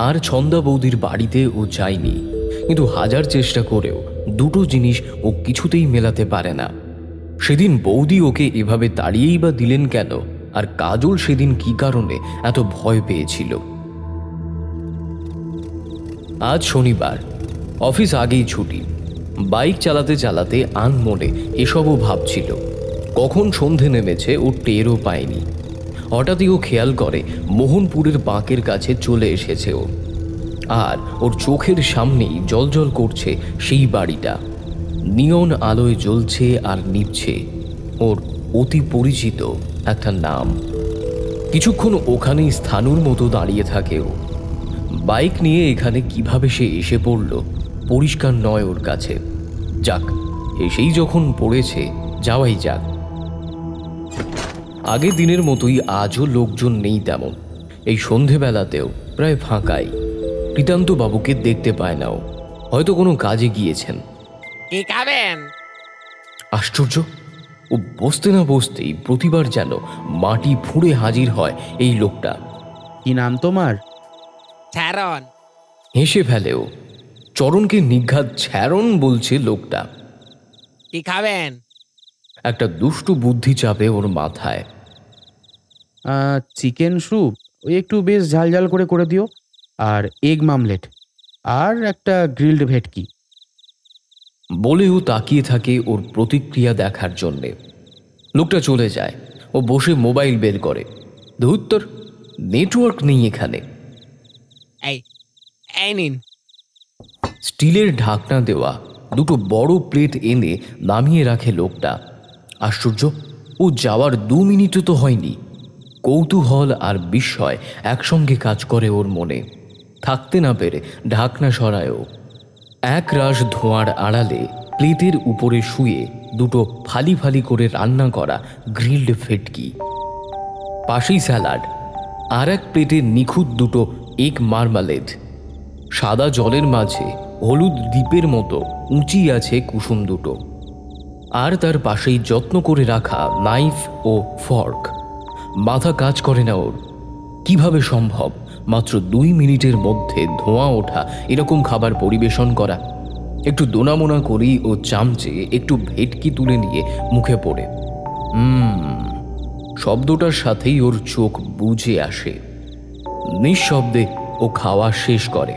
আর ছন্দা বৌদির বাড়িতে ও যায়নি, কিন্তু হাজার চেষ্টা করেও দুটো জিনিস ও কিছুতেই মেলাতে পারে না। সেদিন বৌদি ওকে এভাবে তাড়িয়েই বা দিলেন কেন, আর কাজল সেদিন কি কারণে এত ভয় পেয়েছিল। আজ শনিবার, অফিস আগেই ছুটি। বাইক চালাতে চালাতে আনমনে এসবও ভাবছিল। কখন সন্ধে নেমেছে ও টেরও পায়নি। হঠাৎই ও খেয়াল করে মোহনপুরের বাঁকের কাছে চলে এসেছে ও। আর ওর চোখের সামনেই জ্বলজ্বল করছে সেই বাড়িটা। নিয়ন আলোয় জ্বলছে আর নিভছে ওর অতি পরিচিত একটা নাম। কিছুক্ষণ ওখানেই স্থানুর মতো দাঁড়িয়ে থাকে ও। বাইক নিয়ে এখানে কিভাবে সে এসে পড়ল পরিষ্কার নয় ওর কাছে। যাক, এসেই যখন পড়েছে যাওয়াই যাক। আগের দিনের মতোই আজও লোকজন নেই তেমন। এই সন্ধেবেলাতেও প্রায় ফাঁকাই। কৃতান্ত বাবুকে দেখতে পায় না ও, হয়তো কোনো কাজে গিয়েছেন। কি খাবেন? আশ্চর্য, ও বসতে না বসতেই প্রতিবার যেন মাটি ফুঁড়ে হাজির হয় এই লোকটা। কি নাম তোমার? ছারণ। হেসে ফেলে ও। চরণকে নিঘাত ছ্যারণ বলছে লোকটা। কি খাবেন? একটা দুষ্টু বুদ্ধি চাপে ওর মাথায়। চিকেন স্যুপ, ওই একটু বেশ ঝাল ঝাল করে করে দিও, আর এগ মামলেট, আর একটা গ্রিলড ভেটকি। বলেও তাকিয়ে থাকে ওর প্রতিক্রিয়া দেখার জন্যে। লোকটা চলে যায়। ও বসে মোবাইল বের করে। ধুত্তর, নেটওয়ার্ক নেই এখানে। এই নিন। স্টিলের ঢাকনা দেওয়া দুটো বড় প্লেট এনে নামিয়ে রাখে লোকটা। আশ্চর্য, ও যাওয়ার 2 মিনিটও তো হয়নি। কৌতূহল আর বিস্ময় একসঙ্গে কাজ করে ওর মনে। থাকতে না পেরে ঢাকনা সরায়ও। এক রাশ ধোঁয়ার আড়ালে প্লেটের উপরে শুয়ে দুটো ফালি ফালি করে রান্না করা গ্রিলড ভেটকি, পাশেই স্যালাড, আর এক প্লেটে নিখুঁত দুটো এগ মার্মালেড। সাদা জলের মাঝে হলুদ দ্বীপের মতো উঁচি আছে কুসুম দুটো, আর তার পাশেই যত্ন করে রাখা নাইফ ও ফর্ক। মাথা কাজ করে না ওর। কিভাবে সম্ভব মাত্র 2 মিনিটের মধ্যে ধোঁয়া ওঠা এরকম খাবার পরিবেশন করা? একটু দোনামোনা করেই ও চামচে একটু ভেটকি তুলে নিয়ে মুখে পড়ে শব্দটার সাথেই ওর চোখ বুজে আসে। নিঃশব্দে ও খাওয়া শেষ করে।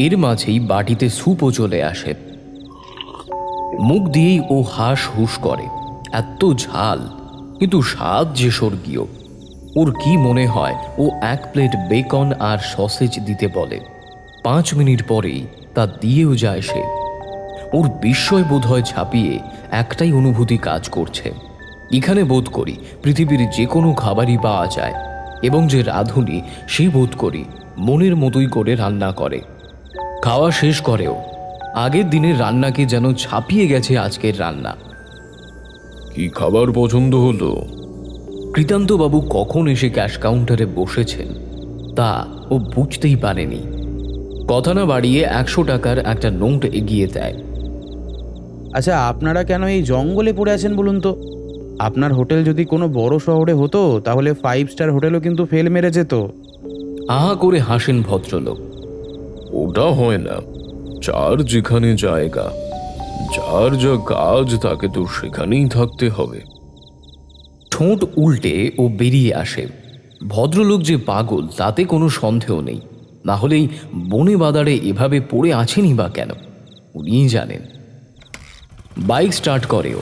এর মাঝেই বাটিতে স্যুপও চলে আসে। মুখ দিয়েই ও হাঁস হুস করে। এত ঝাল, কিন্তু স্বাদ যে স্বর্গীয়। ওর কি মনে হয় ও 1 প্লেট বেকন আর সসেজ দিতে বলে। 5 মিনিট পরেই তা দিয়েও যায় সে। ওর বিস্ময় বোধ হয় ছাপিয়ে একটাই অনুভূতি কাজ করছে, এখানে বোধ করি পৃথিবীর যে কোনো খাবারই পাওয়া যায় এবং যে রাঁধুনি সে বোধ করি মনের মতোই করে রান্না করে। খাওয়া শেষ করেও আগের দিনের রান্নাকে যেন ছাপিয়ে গেছে আজকের রান্না। কি খাবার পছন্দ হলো? কৃতান্তবাবু কখন এসে ক্যাশ কাউন্টারে বসেছেন তা ও বুঝতেই পারেনি। কথা না বাড়িয়ে 100 টাকার একটা নোট এগিয়ে দেয়। আচ্ছা, আপনারা কেন এই জঙ্গলে পড়ে আছেন বলুন তো? আপনার হোটেল যদি কোনো বড় শহরে হতো তাহলে 5 স্টার হোটেলও কিন্তু ফেল মেরে যেত। আহা করে হাসেন ভদ্রলোক। ওটা হয় না, যার যেখানে জায়গা, যার যা কাজ তাকে তো সেখানেই থাকতে হবে। ঠোঁট উল্টে ও বেরিয়ে আসে। ভদ্রলোক যে পাগল তাতে কোনো সন্দেহ নেই, না হলেই বনে বাদারে এভাবে পড়ে আছেনই বা কেন উনিই জানেন। বাইক স্টার্ট করেও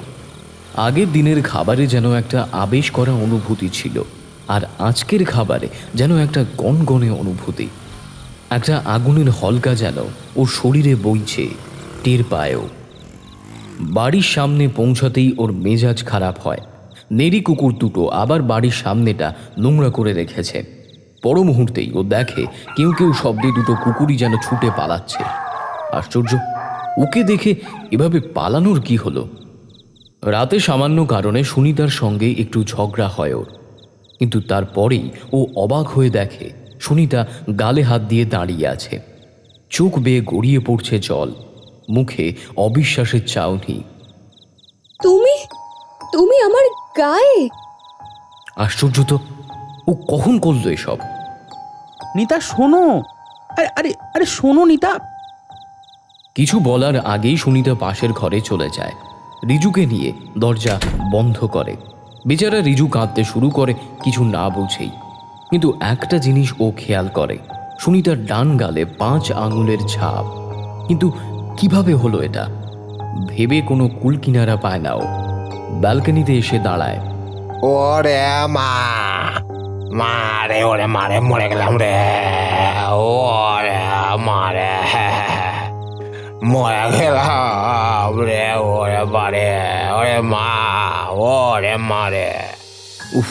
আগের দিনের খাবারে যেন একটা আবেশ করা অনুভূতি ছিল, আর আজকের খাবারে যেন একটা গনগনে অনুভূতি, একটা আগুনের হলকা যেন ওর শরীরে বইছে, টের পায়ও। বাড়ির সামনে পৌঁছাতেই ওর মেজাজ খারাপ হয়। নেড়ি কুকুর দুটো আবার বাড়ির সামনেটা নোংরা করে রেখেছে। পর মুহূর্তেই ও দেখে কেউ কেউ শব্দে দুটো কুকুরই যেন ছুটে পালাচ্ছে। আশ্চর্য, ওকে দেখে এভাবে পালানোর কি হলো? রাতে সামান্য কারণে সুনিতার সঙ্গে একটু ঝগড়া হয় ওর, কিন্তু তারপরেই ও অবাক হয়ে দেখে সুনিতা গালে হাত দিয়ে দাঁড়িয়ে আছে, চোখ বেয়ে গড়িয়ে পড়ছে জল, মুখে অবিশ্বাসের চাউনি। তুমি তুমি আমার গায়ে? আশ্চর্য তো, ও কখন করলো এসব? নিতা শোনো, আরে আরে আরে শোনো নিতা। কিছু বলার আগেই সুনিতা পাশের ঘরে চলে যায়, রিজুকে নিয়ে দরজা বন্ধ করে। বেচারা রিজু কাঁদতে শুরু করে কিছু না বুঝেই, কিন্তু একটা জিনিস ও খেয়াল করে, সুনিতার ডান গালে 5 আঙুলের ছাপ। কিন্তু কিভাবে হলো এটা ভেবে কোনো কুল কিনারা পায় না ও। ব্যালকনিতে এসে দাঁড়ায়। ওরে মা, মারে ওরে মারে, মরে গেলাম রে, ওরে মারে, মরে গেলাম রে, ওরে মারে, ওরে মা, ওরে মারে। উফ,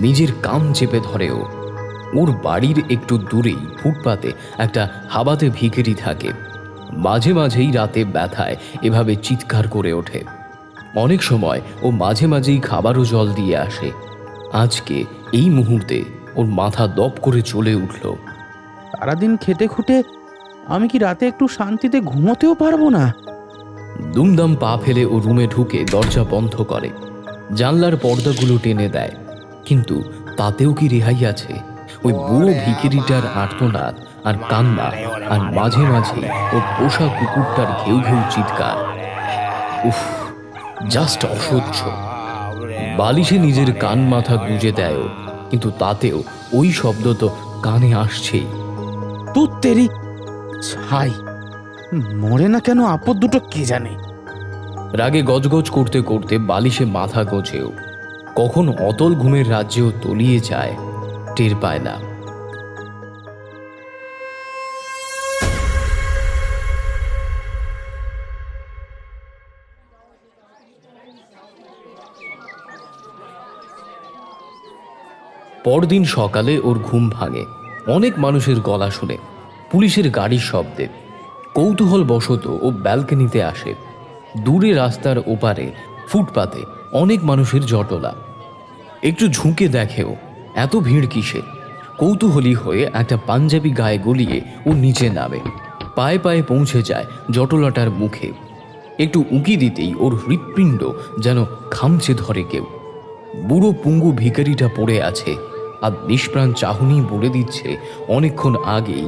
নিজের কান চেপে ধরেও। ওর বাড়ির একটু দূরেই ফুটপাতে একটা হাবাতে ভিখারি থাকে। মাঝে মাঝেই রাতে ব্যথায় এভাবে চিৎকার করে ওঠে। অনেক সময় ও মাঝে মাঝেই খাবারও জল দিয়ে আসে। আজকে এই মুহূর্তে ওর মাথা দপ করে চলে উঠল। সারাদিন খেটে খুঁটে আমি কি রাতে একটু শান্তিতে ঘুমোতেও পারবো না? দুমদাম পা ফেলে ও রুমে ঢুকে দরজা বন্ধ করে, জানলার পর্দাগুলো টেনে দেয়। কিন্তু তাতেও কি রেহাই আছে? ওই বুড়ো ভিখিরিটার আর্তনাদ আর কান্না, আর মাঝে মাঝে ও পোষা কুকুরটার ঘেউ ঘেউ চিৎকার। উফ, জাস্ট অসহ্য। বালিশে নিজের কান মাথা গুঁজে দেয়, কিন্তু তাতেও ওই শব্দ তো কানে আসছেই। তুত্তেরি ছাই, মরে না কেন আপদ দুটো কে জানে। রাগে গজগজ করতে করতে বালিশে মাথা গোছেও কখন অতল ঘুমের রাজ্যেও তলিয়ে যায় টের পায় না। পরদিন সকালে ওর ঘুম ভাঙে অনেক মানুষের গলা শুনে, পুলিশের গাড়ির শব্দে। কৌতূহল বশত ও ব্যালকনিতে আসে। দূরে রাস্তার ওপারে ফুটপাতে অনেক মানুষের জটলা। একটু ঝুঁকে দেখেও এত ভিড় কিসে। কৌতূহলী হয়ে একটা পাঞ্জাবি গায়ে গলিয়ে ও নিচে নামে, পায়ে পায়ে পৌঁছে যায় জটলাটার মুখে। একটু উঁকি দিতেই ওর হৃৎপিণ্ড যেন খামচে ধরে কেউ। বুড়ো পুঙ্গু ভিখারিটা পড়ে আছে, আর নিষ্প্রাণ চাহনি বলে দিচ্ছে অনেকক্ষণ আগেই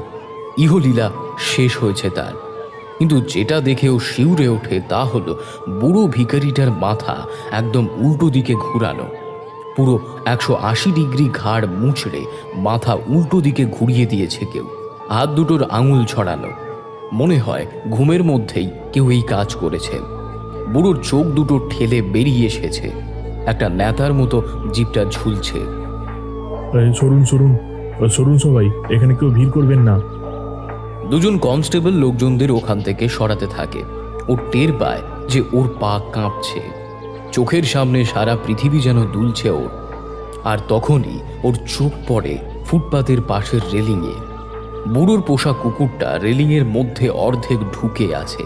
ইহলীলা শেষ হয়েছে তার। কিন্তু যেটা দেখেও শিউরে ওঠে তা হলো বুড়ো ভিখারিটার মাথা একদম উল্টো দিকে ঘুরানো, পুরো 180 ডিগ্রি ঘাড় মুচড়ে মাথা উল্টো দিকে ঘুরিয়ে দিয়েছে কেউ, হাত দুটোর আঙুল ছড়ানো। মনে হয় ঘুমের মধ্যেই কেউ এই কাজ করেছে। বুড়োর চোখ দুটো ঠেলে বেরিয়ে এসেছে, একটা ন্যাতার মতো জিভটা ঝুলছে। সরুন সরুন সরুন সবাই, এখানে কেউ ভিড় করবেন না। দুজন কনস্টেবল লোকজনদের ওখান থেকে সরাতে থাকে। ও টের পায় যে ওর পা কাঁপছে, চোখের সামনে সারা পৃথিবী যেন দুলছে ওর। আর তখনই ওর চোখ পড়ে ফুটপাতের পাশের রেলিংয়ে। বুড়োর পোষা কুকুরটা রেলিংয়ের মধ্যে অর্ধেক ঢুকে আছে,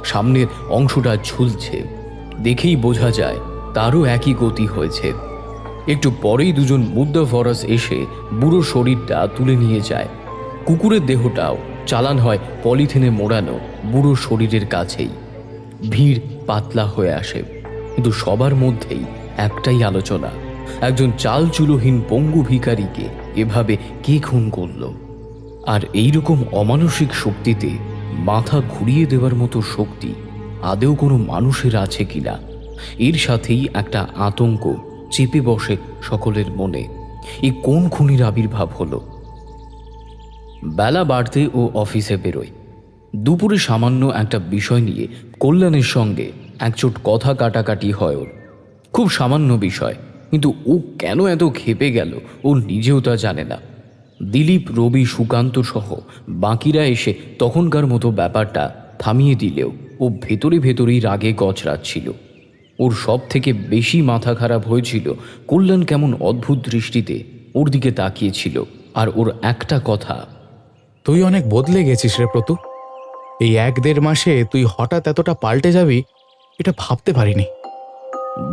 সামনের অংশটা ঝুলছে। দেখেই বোঝা যায় তারও একই গতি হয়েছে। একটু পরেই দুজন মুদ্রা ফরাস এসে বুড়োর শরীরটা তুলে নিয়ে যায়। কুকুরের দেহটাও চালান হয় পলিথিনে মোড়ানো বুড়োর শরীরের কাছেই। ভিড় পাতলা হয়ে আসে, কিন্তু সবার মধ্যেই একটাই আলোচনা, একজন চালচুলোহীন পঙ্গু ভিখারিকে এভাবে কে খুন করল। আর এইরকম অমানসিক শক্তিতে মাথা ঘুরিয়ে দেওয়ার মতো শক্তি আদেও কোনো মানুষের আছে কিনা, এর সাথেই একটা আতঙ্ক চেপে বসে সকলের মনে। এই কোন খুনির আবির্ভাব হলো? বেলা বাড়তে ও অফিসে বেরোয়। দুপুরে সামান্য একটা বিষয় নিয়ে কল্যাণের সঙ্গে একচোট কথা কাটাকাটি হয় ওর। খুব সামান্য বিষয়, কিন্তু ও কেন এত ক্ষেপে গেল ও নিজেও তা জানে না। দিলীপ, রবি, সুকান্ত সহ বাকিরা এসে তখনকার মতো ব্যাপারটা থামিয়ে দিলেও ও ভেতরে ভেতরেই রাগে গজরাচ্ছিল। ওর সব থেকে বেশি মাথা খারাপ হয়েছিল কল্যাণ কেমন অদ্ভুত দৃষ্টিতে ওর দিকে তাকিয়েছিল, আর ওর একটা কথা, তুই অনেক বদলে গেছিস রে প্রতু। এই 1-1.5 মাসে তুই হঠাৎ এতটা পাল্টে যাবি এটা ভাবতে পারিনি।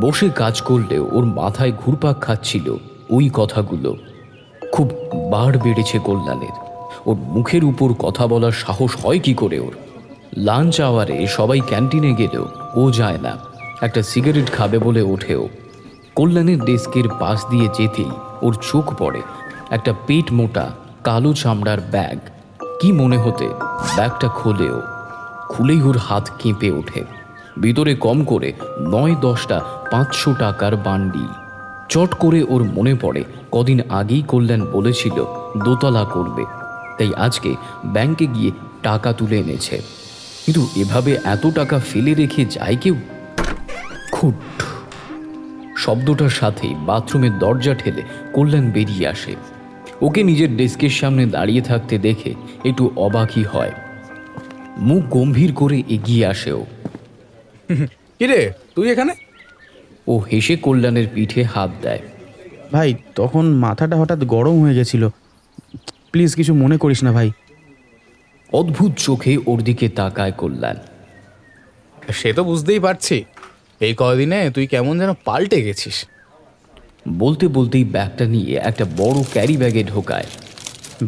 বসে কাজ করলেও ওর মাথায় ঘুরপাক খাচ্ছিল ওই কথাগুলো। খুব বাড় বেড়েছে কল্যাণের। ওর মুখের উপর কথা বলার সাহস হয় কি করে ওর? লাঞ্চ আওয়ারে সবাই ক্যান্টিনে গেলেও ও যায় না। একটা সিগারেট খাবে বলে ওঠেও। কল্যাণের ডেস্কের পাশ দিয়ে যেতেই ওর চোখ পড়ে একটা পেট মোটা কালো চামড়ার ব্যাগ। কি মনে হতে ব্যাগটা খোলেও, খুলেই ওর হাত কেঁপে ওঠে। ভিতরে কম করে 9-10টা 500 টাকার বান্ডিল। চট করে ওর মনে পড়ে কদিন আগেই কল্যাণ বলেছিল দোতলা করবে, তাই আজকে ব্যাংকে গিয়ে টাকা তুলে এনেছে। কিন্তু এভাবে এত টাকা ফেলে রেখে যায় কেউ? খুট শব্দটার সাথেই বাথরুমের দরজা ঠেলে কল্যাণ বেরিয়ে আসে। ওকে নিজের ডেস্কের সামনে দাঁড়িয়ে থাকতে দেখে একটু অবাকই হয়। মুখ গম্ভীর করে এগিয়ে আসেও। কিরে তুই এখানে? ও হেসে কল্যাণের পিঠে হাত দেয়। ভাই, তখন মাথাটা হঠাৎ গরম হয়ে গেছিল, প্লিজ কিছু মনে করিস না ভাই। অদ্ভুত চোখে ওর দিকে তাকায় কল্যাণ। সে তো বুঝতেই পারছি, এই কদিনে তুই কেমন যেন পাল্টে গেছিস। বলতে বলতেই ব্যাগটা নিয়ে একটা বড় ক্যারি ব্যাগে ঢোকায়।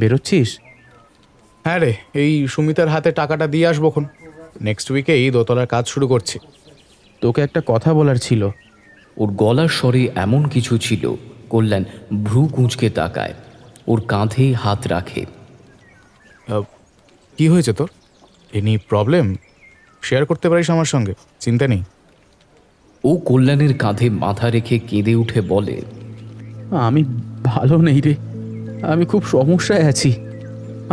বেরোচ্ছিস? হ্যাঁ রে, এই সুমিতার হাতে টাকাটা দিয়ে আসবো। নেক্সট উইকেই দোতলার কাজ শুরু করছি। তোকে একটা কথা বলার ছিল। ওর গলার স্বরে এমন কিছু ছিল কল্যাণ ভ্রু কুঁচকে তাকায়। ওর কাঁধে হাত রাখে। কি হয়েছে তোর? Any problem? শেয়ার করতে পারিস আমার সঙ্গে, চিন্তা নেই। ও কল্যাণের কাঁধে মাথা রেখে কেঁদে উঠে বলে, আমি ভালো নেই রে, আমি খুব সমস্যায় আছি।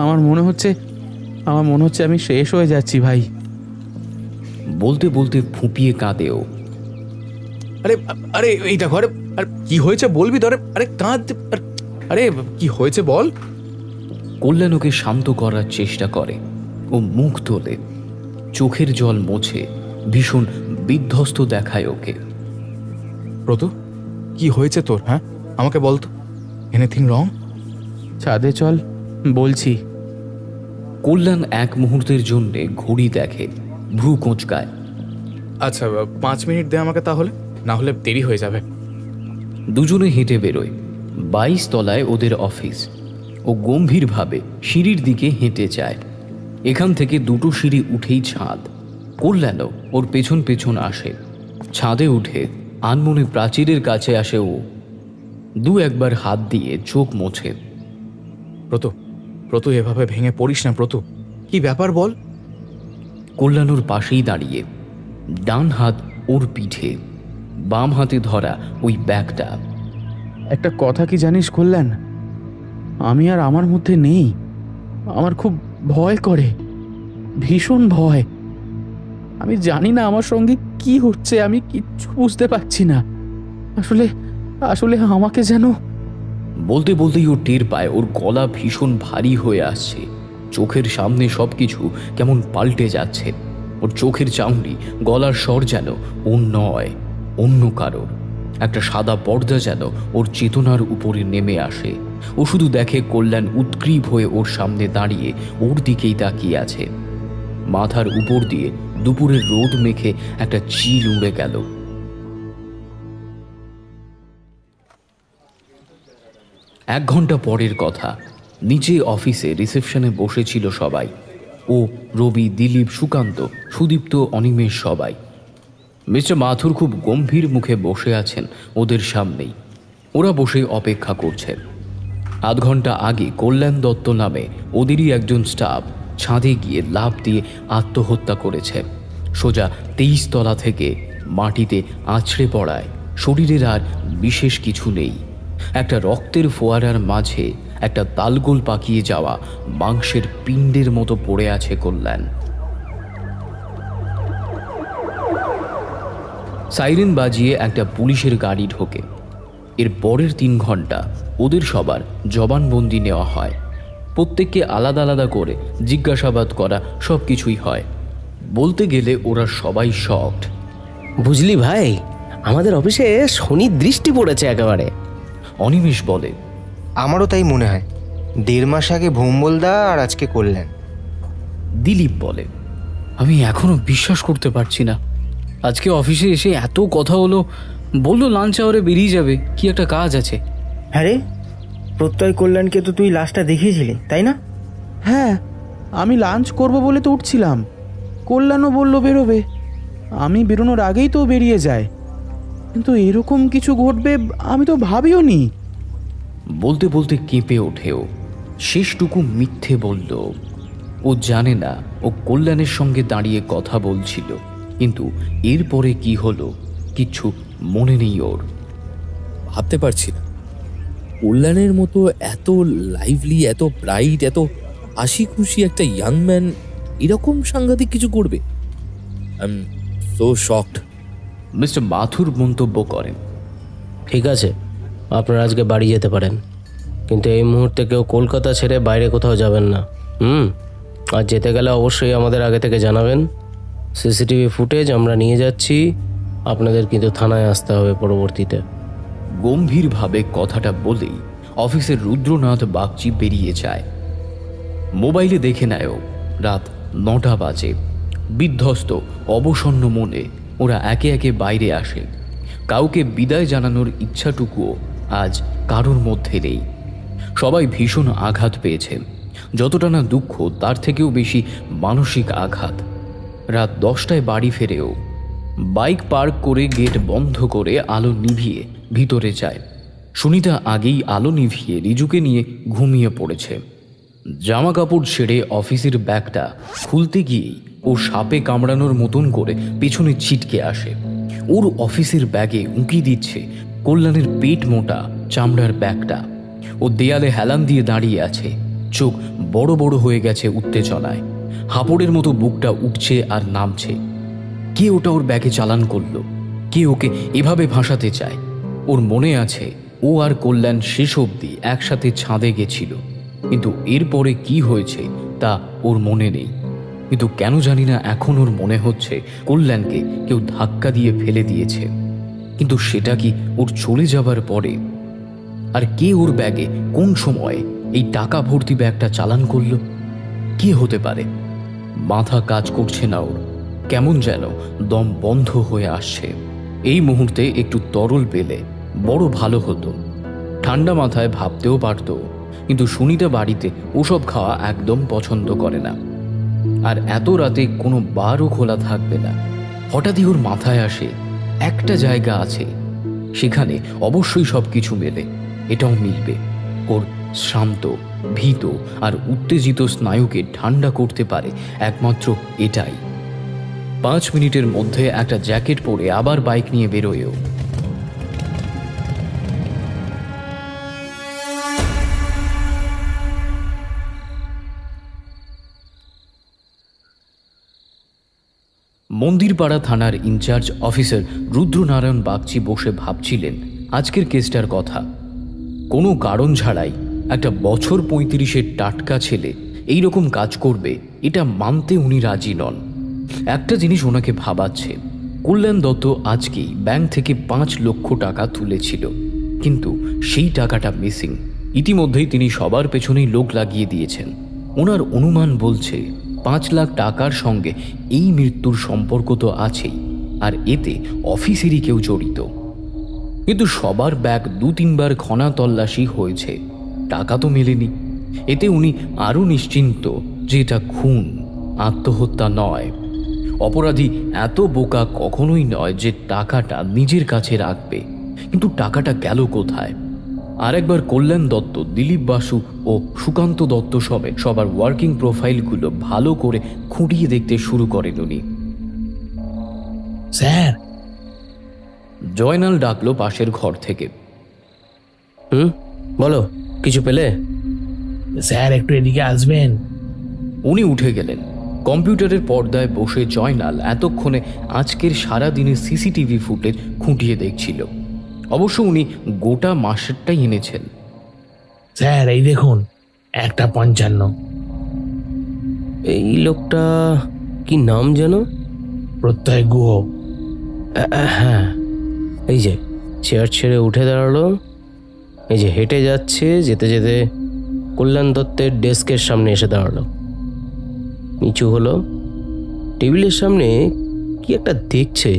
আমার মনে হচ্ছে আমি শেষ হয়ে যাচ্ছি ভাই। বলতে বলতে ফুঁপিয়ে কাঁদেও। আরে আরে এইটা ঘরে, আর কি হয়েছে বলবি তো? আরে কাঁদ, আরে কি হয়েছে বল। কল্যাণ ওকে শান্ত করার চেষ্টা করে। ও মুখ তোলে, চোখের জল মোছে, ভীষণ বিধ্বস্ত দেখায় ওকে। প্রতু, কি হয়েছে তোর? হ্যাঁ, আমাকে বল তো, এনিথিং রং? ছাদে চল, বলছি। কল্যাণ এক মুহূর্তের জন্য ঘড়ি দেখে, ভ্রু কোঁচকায়। আচ্ছা 5 মিনিট দে আমাকে, তাহলে না হলে দেরি হয়ে যাবে। দুজনে হেঁটে বেরোয়। 22 তলায় ওদের অফিস। ও গম্ভীরভাবে সিঁড়ির দিকে হেঁটে যায়। এখান থেকে 2টো সিঁড়ি উঠেই ছাদ। কল্যাণও ওর পেছন পেছন আসে। ছাদে উঠে আনমনে প্রাচীরের কাছে আসে ও। 2-1বার হাত দিয়ে চোখ মোছে। প্রতু এভাবে ভেঙে পড়িস না প্রতু, কি ব্যাপার বল। কল্যাণ ওর পাশেই দাঁড়িয়ে, ডান হাত ওর পিঠে, বাম হাতে ধরা ওই ব্যাগটা। একটা কথা কি জানিস কল্যাণ, আমি আর আমার মধ্যে নেই। আমার খুব ভয় করে, ভীষণ ভয়। আমি জানি না আমার সঙ্গে কি হচ্ছে, আমি কিচ্ছু বুঝতে পারছি না। আসলে আমাকে যেন বলতে বলতেই ও টের পায় ওর গলা ভীষণ ভারী হয়ে আসছে। চোখের সামনে সবকিছু কেমন পাল্টে যাচ্ছে। ওর চোখের চাউনি, গলার স্বর যেন ওর নয়, অন্য কারোর। একটা সাদা পর্দা যেন ওর চেতনার উপরে নেমে আসে। ও শুধু দেখে কল্যাণ উৎগ্রীব হয়ে ওর সামনে দাঁড়িয়ে ওর দিকেই তাকিয়ে আছে। মাথার উপর দিয়ে দুপুরের রোদ মেখে একটা চিল উড়ে গেল। এক ঘন্টা পরের কথা। নিচে অফিসে রিসেপশনে বসেছিল সবাই। ও, রবি, দিলীপ, সুকান্ত, সুদীপ্ত, অনিমেষ সবাই। মিস্টার মাথুর খুব গম্ভীর মুখে বসে আছেন ওদের সামনেই। ওরা বসে অপেক্ষা করছে। আধ ঘন্টা আগে কল্যাণ দত্ত নামে ওদেরই একজন স্টাফ ছাদে গিয়ে লাফ দিয়ে আত্মহত্যা করেছে। সোজা 23 তলা থেকে মাটিতে আছড়ে পড়ায় শরীরের আর বিশেষ কিছু নেই। একটা রক্তের ফোয়ারার মাঝে একটা তালগোল পাকিয়ে যাওয়া মাংসের পিণ্ডের মতো পড়ে আছে কল্যাণ। সাইরেন বাজিয়ে একটা পুলিশের গাড়ি ঢোকে। এর পরের 3 ঘন্টা ওদের সবার জবানবন্দি নেওয়া হয়। প্রত্যেককে আলাদা আলাদা করে জিজ্ঞাসাবাদ করা, সব কিছুই হয়। বলতে গেলে ওরা সবাই শকড। বুঝলি ভাই, আমাদের অফিসে শনির দৃষ্টি পড়েছে একেবারে। অনিমেষ বলে, আমারও তাই মনে হয়। 1.5 মাস আগে ভোম্বলদা আর আজকে কল্যাণ। দিলীপ বলে, আমি এখনো বিশ্বাস করতে পারছি না। আজকে অফিসে এসে এত কথা হলো, বললো লাঞ্চ আওয়ারে বেরিয়ে যাবে, কি একটা কাজ আছে। হ্যাঁ রে, প্রত্যয় কল্যাণকে তো তুই লাস্টটা দেখিয়েছিলি, তাই না? হ্যাঁ, আমি লাঞ্চ করব বলে তো উঠছিলাম, কল্যাণও বলল বেরোবে। আমি বেরোনোর আগেই তো বেরিয়ে যায়, কিন্তু এরকম কিছু ঘটবে আমি তো ভাবিও নি। বলতে বলতে কেঁপে ওঠেও। শেষটুকু মিথ্যে বলল। ও জানে না ও কল্যাণের সঙ্গে দাঁড়িয়ে কথা বলছিল, কিন্তু এরপরে কি হলো কিচ্ছু মনে নেই ওর। ভাবতে পারছি না কল্যাণের মতো এত লাইভলি, এত ব্রাইট, এত হাসি খুশি একটা ইয়াং ম্যান এরকম সাংঘাতিক কিছু করবে। I am so shocked. Mister Mathur মন্তব্য করেন, ঠিক আছে, আপনারা আজকে বাড়ি যেতে পারেন, কিন্তু এই মুহূর্তে কেউ কলকাতা ছেড়ে বাইরে কোথাও যাবেন না। আর যেতে গেলে অবশ্যই আমাদের আগে থেকে জানাবেন। সিসিটিভি ফুটেজ আমরা নিয়ে যাচ্ছি, আপনাদের কিন্তু থানায় আসতে হবে পরবর্তীতে। গম্ভীরভাবে কথাটা বলেই অফিসের রুদ্রনাথ বাগচি বেরিয়ে যায়। মোবাইলে দেখে নেয় রাত 9টা বাজে। বিধ্বস্ত অবসন্ন মনে ওরা একে একে বাইরে আসে। কাউকে বিদায় জানানোর ইচ্ছাটুকুও আজ কারোর মধ্যে নেই। সবাই ভীষণ আঘাত পেয়েছে। যতটা না দুঃখ, তার থেকেও বেশি মানসিক আঘাত। রাত 10টায় বাড়ি ফেরেও বাইক পার্ক করে গেট বন্ধ করে আলো নিভিয়ে ভিতরে যায়। সুনিতা আগেই আলো নিভিয়ে রিজুকে নিয়ে ঘুমিয়ে পড়েছে। জামা কাপড় ছেড়ে অফিসের ব্যাগটা খুলতে গিয়েই ও সাপে কামড়ানোর মতন করে পেছনে ছিটকে আসে। ওর অফিসের ব্যাগে উঁকি দিচ্ছে কল্যাণের পেট মোটা চামড়ার ব্যাগটা। ও দেয়ালে হেলান দিয়ে দাঁড়িয়ে আছে, চোখ বড় বড় হয়ে গেছে উত্তেজনায়। হাঁপড়ের মতো বুকটা উঠছে আর নামছে। কে ওটা ওর ব্যাগে চালান করলো? কে ওকে এভাবে ভাসাতে চায়? ওর মনে আছে ও আর কল্যাণ শেষ অবধি একসাথে ছাদে গেছিল, কিন্তু এরপরে কি হয়েছে তা ওর মনে নেই। কিন্তু কেন জানি না এখন ওর মনে হচ্ছে কল্যাণকে কেউ ধাক্কা দিয়ে ফেলে দিয়েছে। কিন্তু সেটা কি ওর চলে যাবার পরে? আর কে ওর ব্যাগে কোন সময়ে এই টাকা ভর্তি ব্যাগটা চালান করলো? কে হতে পারে? মাথা কাজ করছে না ওর, কেমন যেন দম বন্ধ হয়ে আসছে। এই মুহূর্তে একটু তরল পেলে বড় ভালো হতো। ঠান্ডা মাথায় ভাবতেও পারত, কিন্তু সুনিতা বাড়িতে ওসব খাওয়া একদম পছন্দ করে না। আর এত রাতে কোনো বারও খোলা থাকবে না। হঠাৎই ওর মাথায় আসে একটা জায়গা আছে, সেখানে অবশ্যই সব কিছু মেলে। এটাও মিলবে। ওর শান্ত, ভীত আর উত্তেজিত স্নায়ুকে ঠান্ডা করতে পারে একমাত্র এটাই। 5 মিনিটের মধ্যে একটা জ্যাকেট পরে আবার বাইক নিয়ে বেরোয়ও। মন্দিরপাড়া থানার ইনচার্জ অফিসার রুদ্রনারায়ণ বাগচি বসে ভাবছিলেন আজকের কেসটার কথা। কোনো কারণ ছাড়াই একটা বছর 35-এর টাটকা ছেলে এই রকম কাজ করবে এটা মানতে উনি রাজি নন। একটা জিনিস ওনাকে ভাবাচ্ছে, কল্যাণ দত্ত আজকেই ব্যাংক থেকে 5 লক্ষ টাকা তুলেছিল, কিন্তু সেই টাকাটা মিসিং। ইতিমধ্যেই তিনি সবার পেছনেই লোক লাগিয়ে দিয়েছেন। ওনার অনুমান বলছে 5 লাখ টাকার সঙ্গে এই মৃত্যুর সম্পর্ক তো আছেই, আর এতে অফিসেরই কেউ জড়িত। কিন্তু সবার ব্যাগ 2-3 বার খনা তল্লাশি হয়েছে, টাকা তো মেলেনি। এতে উনি আরও নিশ্চিন্ত যে এটা খুন, আত্মহত্যা নয়। অপরাধী এত বোকা কখনোই নয় যে টাকাটা নিজের কাছে রাখবে। কিন্তু টাকাটা গেল কোথায়? আরেকবার কল্যাণ দত্ত, দিলীপ বাসু ও সুকান্ত দত্ত সবার ওয়ার্কিং প্রোফাইলগুলো ভালো করে খুঁটিয়ে দেখতে শুরু করেন উনি। স্যার, জয়নাল ডাকলো পাশের ঘর থেকে। বলো, কিছু পেলে? স্যার একটু এদিকে আসবেন। উনি উঠে গেলেন। কম্পিউটারের পর্দায় বসে জয়নাল এতক্ষণে আজকের সারা দিনের সিসিটিভি ফুটেজ খুঁটিয়ে দেখছিল। অবশ্য উনি গোটা মাসেরটাই এনেছেন। স্যার এই দেখুন, 1:55। এই লোকটা কি নাম যেন? প্রত্যয় গুহ। হ্যাঁ, এই যে চেয়ার ছেড়ে উঠে দাঁড়ালো, এই যে হেঁটে যাচ্ছে, যেতে যেতে কল্যাণ দত্তের ডেস্কের সামনে এসে দাঁড়ালো, নিচু হলো, টেবিলের সামনে কি একটা দেখছে।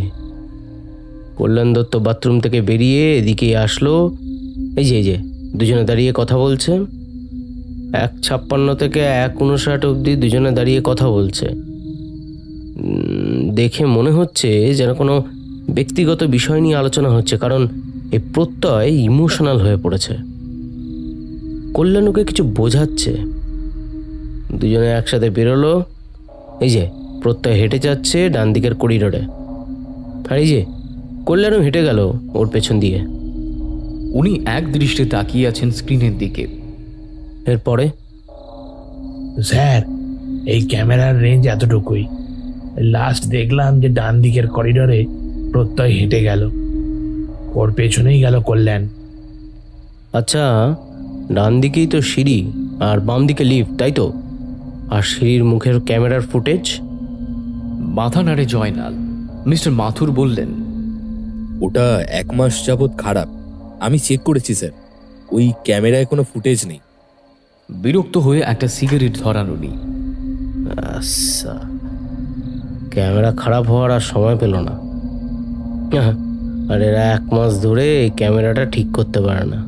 কল্যাণ দত্ত বাথরুম থেকে বেরিয়ে এদিকে আসলো, এই যে দুজনে দাঁড়িয়ে কথা বলছে। 1:56 থেকে 1:59 অবধি দুজনে দাঁড়িয়ে কথা বলছে। দেখে মনে হচ্ছে যেন কোনো ব্যক্তিগত বিষয় নিয়ে আলোচনা হচ্ছে, কারণ এই প্রত্যয় ইমোশনাল হয়ে পড়েছে। কল্যাণ ওকে কিছু বোঝাচ্ছে। দুজনে একসাথে বেরোলো, এই যে প্রত্যয় হেঁটে যাচ্ছে ডান দিকের করিডোরে, আর এই যে কল্যাণও হেঁটে গেল ওর পেছন দিয়ে। উনি এক দৃষ্টে তাকিয়ে আছেন স্ক্রিনের দিকে। এরপরে? স্যার এই ক্যামেরার রেঞ্জ এতটুকুই। লাস্ট দেখলাম যে ডান দিকের করিডোরে প্রত্যয় হেঁটে গেল, ওর পেছনেই গেল কল্যাণ। আচ্ছা, ডান দিকেই তো সিঁড়ি আর বাম দিকে লিফট, তাই তো? আর সিঁড়ির মুখের ক্যামেরার ফুটেজ? মাথা নাড়ে জয়নাল। মিস্টার মাথুর বললেন, ওটা 1 মাস যাবৎ খারাপ, আমি চেক করেছি স্যার, ওই ক্যামেরায় কোনো ফুটেজ নেই। বিরক্ত হয়ে একটা সিগারেট ধরান উনি। আচ্ছা, ক্যামেরা খারাপ হওয়ার আর সময় পেল না, আর এরা 1 মাস ধরে এই ক্যামেরাটা ঠিক করতে পারে না।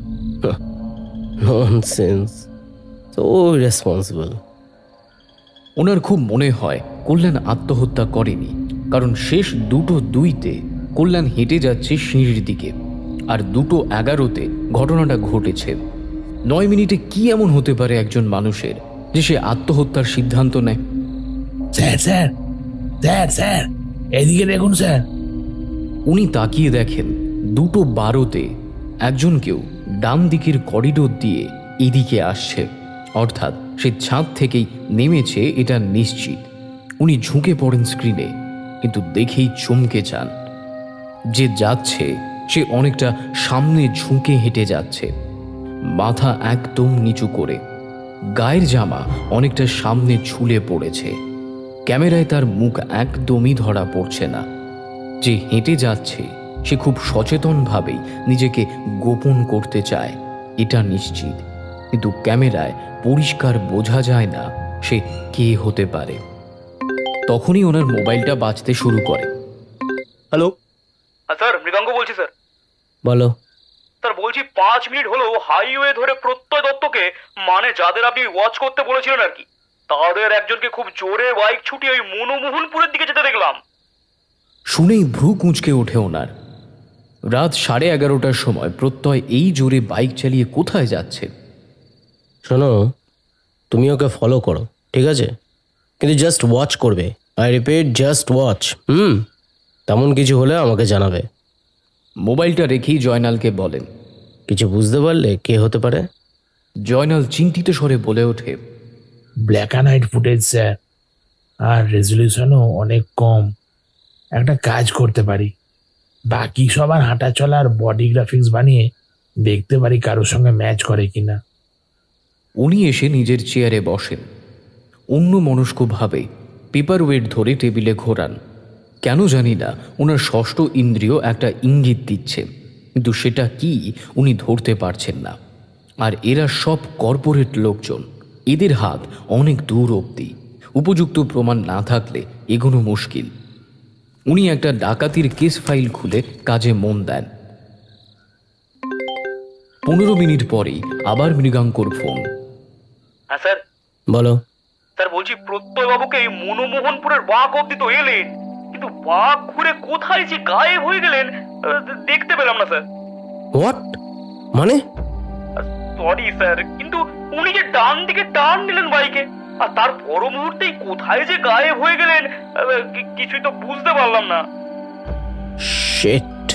ননসেন্স, তো ইরেসপন্সিবল। ওনার খুব মনে হয় কল্যাণ আত্মহত্যা করেনি, কারণ শেষ 2:02-তে কল্যাণ হেঁটে যাচ্ছে সিঁড়ির দিকে, আর 2:11-তে ঘটনাটা ঘটেছে। 9 মিনিটে কি এমন হতে পারে একজন মানুষের যে সে আত্মহত্যার সিদ্ধান্ত নেয়? স্যার স্যার স্যার স্যার এদিকে দেখুন স্যার। উনি তাকিয়ে দেখেন 2:12-তে একজন কেউ ডান দিকের করিডোর দিয়ে এদিকে আসছে, অর্থাৎ সে ছাদ থেকেই নেমেছে এটা নিশ্চিত। উনি ঝুঁকে পড়েন স্ক্রিনে, কিন্তু দেখেই চমকে যান। যে যাচ্ছে সে অনেকটা সামনে ঝুঁকে হেঁটে যাচ্ছে, মাথা একদম নিচু করে, গায়ের জামা অনেকটা সামনে ঝুলে পড়েছে। ক্যামেরায় তার মুখ একদমই ধরা পড়ছে না। যে হেঁটে যাচ্ছে সে খুব সচেতনভাবেই নিজেকে গোপন করতে চায়, এটা নিশ্চিত, কিন্তু ক্যামেরায় পরিষ্কার বোঝা যায় না সে কে হতে পারে। তখনই ওনার মোবাইলটা বাজতে শুরু করে। হ্যালো স্যার, মৃগাঙ্ক বলছি স্যার। বলো স্যার, বলছি 5 মিনিট হলো হাইওয়ে ধরে প্রত্যয় দত্তকে, মানে যাদের আপনি ওয়াচ করতে বলেছিলেন আর কি, তাদের একজনকে খুব জোরে বাইক ছুটিয়ে ওই মনোমোহনপুরের দিকে যেতে দেখলাম। শুনেই ভ্রু কুঁচকে ওঠে ওনার। রাত 11:30টার সময় প্রত্যয় এই জোরে বাইক চালিয়ে কোথায় যাচ্ছে? শোনো, তুমি ওকে ফলো করো, ঠিক আছে, কিন্তু জাস্ট ওয়াচ করবে। I repeat, just watch. তেমন কিছু হলে আমাকে জানাবে। মোবাইলটা রেখেই জয়নালকে বলেন, কিছু বুঝতে পারলে কে হতে পারে? জয়নাল চিন্তিত স্বরে বলে ওঠে, black and white footage sir, আর রেজলিউশনও অনেক কম। একটা কাজ করতে পারি, বাকি সবার হাঁটা চলা আর বডি গ্রাফিক্স বানিয়ে দেখতে পারি কারোর সঙ্গে ম্যাচ করে কিনা। উনি এসে নিজের চেয়ারে বসেন, অন্য মনস্কভাবে পেপার ওয়েট ধরে টেবিলে ঘোরান। কেন জানি না ওনার ষষ্ঠ ইন্দ্রিয় একটা ইঙ্গিত দিচ্ছে, কিন্তু সেটা কি উনি ধরতে পারছেন না। আর এরা সব কর্পোরেট লোকজন, এদের হাত অনেক দূর অবধি। উপযুক্ত প্রমাণ না থাকলে এগোনো মুশকিল। উনি একটা ডাকাতির কেস ফাইল খুলে কাজে মন দেন। 15 মিনিট পরেই আবার মৃগাঙ্কর ফোন। হ্যাঁ স্যার। বলো। স্যার বলছি, প্রত্যয় বাবুকে মনোমোহনপুরের বাঘ অব্দি তো এলেন, কিন্তু বাঘ ঘুরে কোথায় যে গায়েব হয়ে গেলেন দেখতে পেলাম না স্যার। হোয়াট মানে? সরি স্যার, কিন্তু উনি যে ডান দিকে টার্ন নিলেন বাইকে, আর তার পর মুহূর্তেই কোথায় যে গায়েব হয়ে গেলেন কিছুই তো বুঝতে পারলাম না। শিট,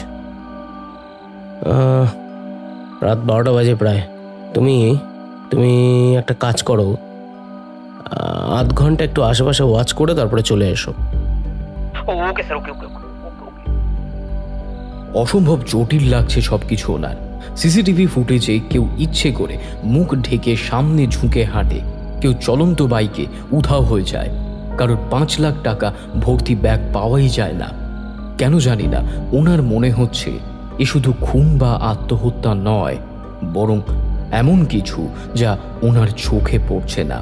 রাত 12টা বাজে প্রায়। তুমি তুমি একটা কাজ করো, আধ ঘন্টা একটু আশেপাশে ওয়াচ করে তারপরে চলে এসো। ওকে স্যার, ওকে ওকে। অসম্ভব জটিল লাগছে সবকিছু ওনার। সিসিটিভি ফুটেজে কেউ ইচ্ছে করে মুখ ঢেকে সামনে ঝুঁকে হাঁটে, কেউ চলন্ত বাইকে উধাও হয়ে যায়, কারোর 5 লাখ টাকা ভর্তি ব্যাগ পাওয়াই যায় না। কেন জানি না ওনার মনে হচ্ছে এ শুধু খুন বা আত্মহত্যা নয়, বরং এমন কিছু যা ওনার চোখে পড়ছে না।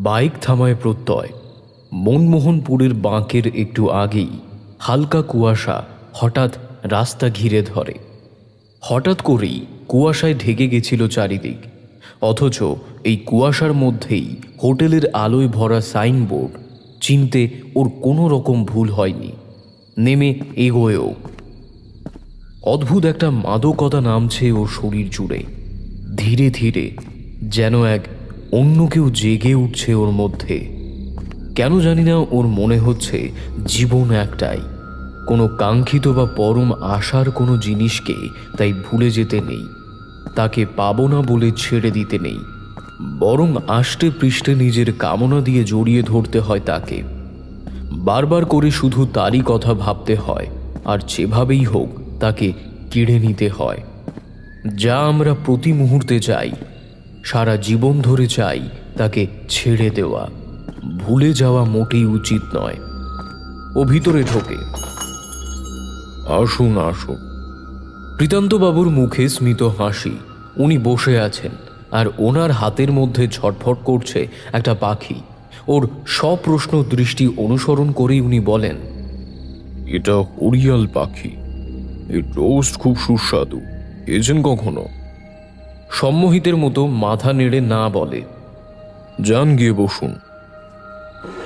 বাইক থামায় প্রত্যয়। মনমোহনপুরের বাঁকের একটু আগেই হালকা কুয়াশা হঠাৎ রাস্তা ঘিরে ধরে। হঠাৎ করেই কুয়াশায় ঢেকে গেছিল চারিদিক, অথচ এই কুয়াশার মধ্যেই হোটেলের আলোয় ভরা সাইনবোর্ড। চিনতে ওর কোনো রকম ভুল হয়নি। নেমে এগোয়েও। অদ্ভুত একটা মাদকতা নামছে ওর শরীর জুড়ে। ধীরে ধীরে যেন এক অন্য কেউ জেগে উঠছে ওর মধ্যে। কেন জানি না ওর মনে হচ্ছে জীবন একটাই, কোনো কাঙ্ক্ষিত বা পরম আশার কোনো জিনিসকে তাই ভুলে যেতে নেই, তাকে পাবো না বলে ছেড়ে দিতে নেই, বরং আষ্টে পৃষ্ঠে নিজের কামনা দিয়ে জড়িয়ে ধরতে হয় তাকে। বারবার করে শুধু তারই কথা ভাবতে হয়, আর যেভাবেই হোক তাকে কেড়ে নিতে হয়। যা আমরা প্রতি মুহূর্তে চাই, সারা জীবন ধরে চাই, তাকে ছেড়ে দেওয়া, ভুলে যাওয়া মোটেই উচিত নয়। ও ভিতরে ঢোকে। আসুন আসুন। কৃতান্তবাবুর মুখে স্মিত হাসি। উনি বসে আছেন, আর ওনার হাতের মধ্যে ছটফট করছে একটা পাখি। ওর সপ্রশ্ন দৃষ্টি অনুসরণ করেই উনি বলেন, এটা হরিয়াল পাখি, এর রোস্ট খুব সুস্বাদু, খেয়েছেন কখনো? সম্মোহিতের মতো মাথা নেড়ে না বলে। যান গিয়ে বসুন।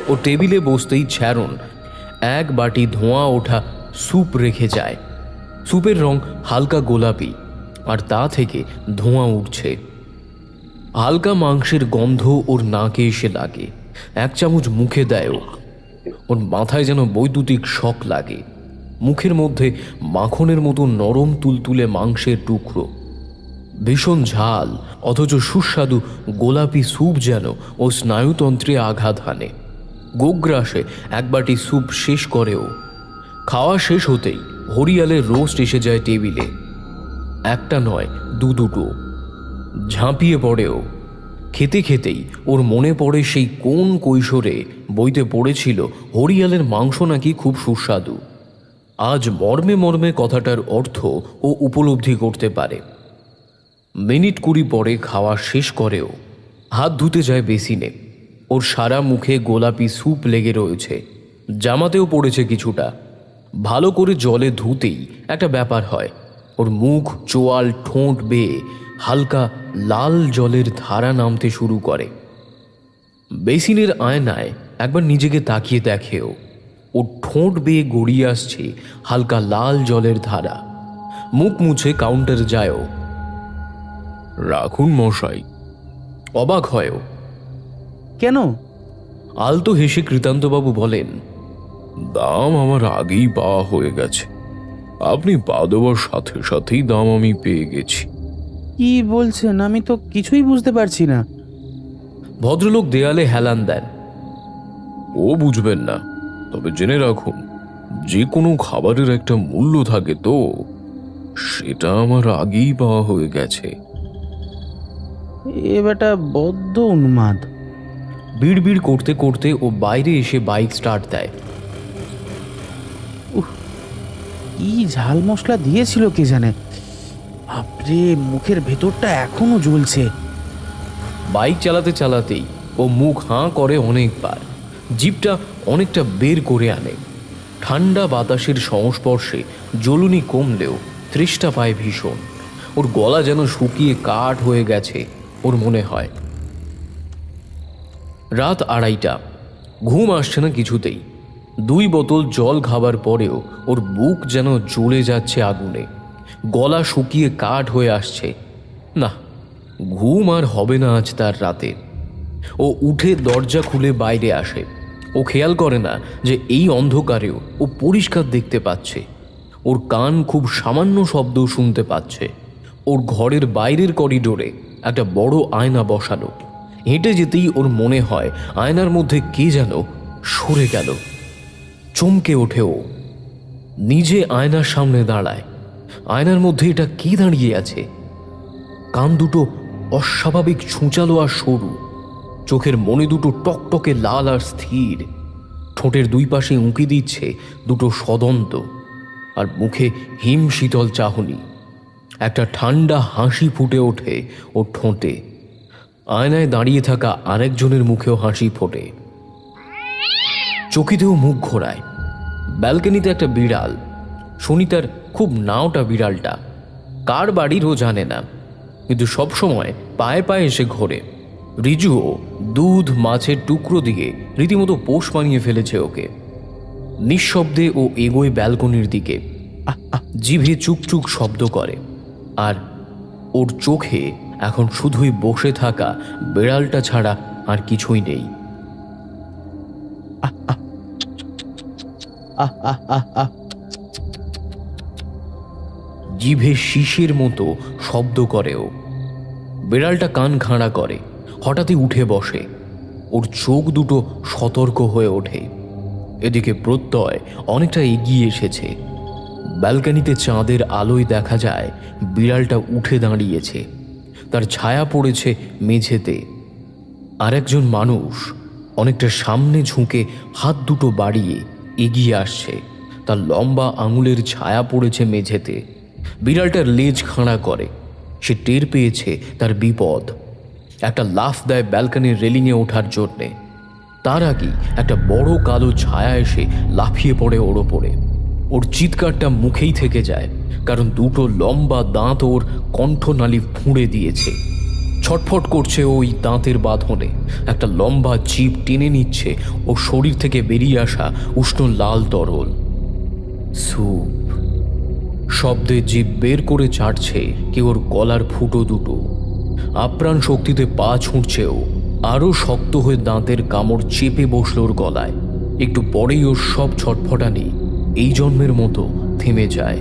ও টেবিলে বসতেই ছ্যারন এক বাটি ধোঁয়া ওঠা স্যুপ রেখে যায়। স্যুপের রং হালকা গোলাপি, আর তা থেকে ধোঁয়া উঠছে। হালকা মাংসের গন্ধ ওর নাকে এসে লাগে। 1 চামচ মুখে দেয়ও। ওর মাথায় যেন বৈদ্যুতিক শক লাগে। মুখের মধ্যে মাখনের মতো নরম তুলতুলে মাংসের টুকরো। ভীষণ ঝাল অথচ সুস্বাদু গোলাপি স্যুপ যেন ও স্নায়ুতন্ত্রে আঘাত হানে। গোগ্রাসে 1 বাটি স্যুপ শেষ করেও। খাওয়া শেষ হতেই হরিয়ালের রোস্ট এসে যায় টেবিলে। একটা নয়, 2-2টো। ঝাঁপিয়ে পড়েও। খেতে খেতেই ওর মনে পড়ে সেই কোন কৈশোরে বইতে পড়েছিল হরিয়ালের মাংস নাকি খুব সুস্বাদু। আজ মর্মে মর্মে কথাটার অর্থ ও উপলব্ধি করতে পারে। মিনিট 20 পরে খাওয়া শেষ করেও হাত ধুতে যায় বেসিনে। ওর সারা মুখে গোলাপি স্যুপ লেগে রয়েছে, জামাতেও পড়েছে কিছুটা। ভালো করে জলে ধুতেই একটা ব্যাপার হয়, ওর মুখ, চোয়াল, ঠোঁট বেয়ে হালকা লাল জলের ধারা নামতে শুরু করে। বেসিনের আয়নায় একবার নিজেকে তাকিয়ে দেখেও। ওর ঠোঁট বেয়ে গড়িয়ে আসছে হালকা লাল জলের ধারা। মুখ মুছে কাউন্টার যায়ও। রাখুন মশাই। অবাক হয়ও। কেন? আলতো হেসে কৃতান্তবাবু বলেন, দাম আমার আগেই পাওয়া হয়ে গেছে। আপনি পা দেওয়ার সাথে সাথেই দাম আমি পেয়ে গেছি। কি বলছেন? আমি তো কিছুই বুঝতে পারছি না। ভদ্রলোক দেয়ালে হেলান দেন। ও বুঝবেন না, তবে জেনে রাখুন, যে কোনো খাবারের একটা মূল্য থাকে, তো সেটা আমার আগেই পাওয়া হয়ে গেছে। এ বেটা বদ্ধ উন্মাদ। বিড়বিড় করতে করতে ও বাইরে এসে বাইক স্টার্ট দেয়। কি ঝাল মশলা দিয়েছিল কে জানে, বাপরে, মুখের ভেতরটা এখনো জ্বলছে। বাইক চালাতে চালাতেই ও মুখ হাঁ করে অনেকবার, জিপটা অনেকটা বের করে আনে। ঠান্ডা বাতাসের সংস্পর্শে জ্বলুনি কমলেও তৃষ্ণা পায় ভীষণ। ওর গলা যেন শুকিয়ে কাঠ হয়ে গেছে ওর মনে হয়। রাত 2:30, ঘুম আসছে না কিছুতেই। 2 বোতল জল খাবার পরেও ওর বুক যেন জ্বলে যাচ্ছে আগুনে, গলা শুকিয়ে কাঠ হয়ে আসছে। না, ঘুম আর হবে না আজ তার রাতে। ও উঠে দরজা খুলে বাইরে আসে। ও খেয়াল করে না যে এই অন্ধকারেও ও পরিষ্কার দেখতে পাচ্ছে। ওর কান খুব সামান্য শব্দ শুনতে পাচ্ছে। ওর ঘরের বাইরের করিডোরে একটা বড় আয়না বসানো। হেঁটে যেতেই ওর মনে হয় আয়নার মধ্যে কে যেন সরে গেল। চমকে ওঠে ও, নিজে আয়নার সামনে দাঁড়ায়। আয়নার মধ্যে এটা কি দাঁড়িয়ে আছে? কান দুটো অস্বাভাবিক ছুঁচালো আর সরু, চোখের মনে দুটো টকটকে লাল আর স্থির, ঠোঁটের 2 পাশে উঁকি দিচ্ছে দুটো সদন্ত, আর মুখে হিম শীতল চাহনি। একটা ঠান্ডা হাসি ফুটে ওঠে ওর ঠোঁটে। আয়নায় দাঁড়িয়ে থাকা আরেকজনের মুখেও হাসি ফোটে। চকিতেও মুখ ঘোরায়। ব্যালকনিতে একটা বিড়াল। সুনিতার খুব নাওটা বিড়ালটা। কার বাড়ির ও জানে না, কিন্তু সবসময় পায়ে পায়ে এসে ঘোরে। রিজুও দুধ মাছের টুকরো দিয়ে রীতিমতো পোষ বানিয়ে ফেলেছে ওকে। নিঃশব্দে ও এগোয় ব্যালকনির দিকে, জিভে চুকচুক শব্দ করে। আর ওর চোখে এখন শুধুই বসে থাকা বিড়ালটা ছাড়া আর কিছুই নেই। জিভে শীষের মতো শব্দ করেও। বিড়ালটা কান খাড়া করে, হঠাৎই উঠে বসে। ওর চোখ দুটো সতর্ক হয়ে ওঠে। এদিকে প্রত্যয় অনেকটা এগিয়ে এসেছে। ব্যালকনিতে চাঁদের আলোয় দেখা যায় বিড়ালটা উঠে দাঁড়িয়েছে। তার ছায়া পড়েছে মেঝেতে। আরেকজন মানুষ অনেকটা সামনে ঝুঁকে হাত দুটো বাড়িয়ে এগিয়ে আসছে। তার লম্বা আঙুলের ছায়া পড়েছে মেঝেতে। বিড়ালটার লেজ খাড়া করে। সে টের পেয়েছে তার বিপদ। একটা লাফ দেয় ব্যালকনির রেলিংয়ে ওঠার জন্যে। তার আগেই একটা বড় কালো ছায়া এসে লাফিয়ে পড়ে ওর ওপরে। ওর চিৎকারটা মুখেই থেকে যায়, কারণ দুটো লম্বা দাঁত ওর কণ্ঠনালী ফুঁড়ে দিয়েছে। ছটফট করছে ওই দাঁতের বাঁধনে। একটা লম্বা জিভ টেনে নিচ্ছে ও শরীর থেকে বেরিয়ে আসা উষ্ণ লাল তরল স্যুপ। শব্দে জিভ বের করে চাটছে কেউ ওর গলার ফুটো দুটো। আপ্রাণ শক্তিতে পা ছুঁড়ছেও। আরও শক্ত হয়ে দাঁতের কামড় চেপে বসল ওর গলায়। একটু পরেই ওর সব ছটফটানি এই জন্মের মতো থেমে যায়।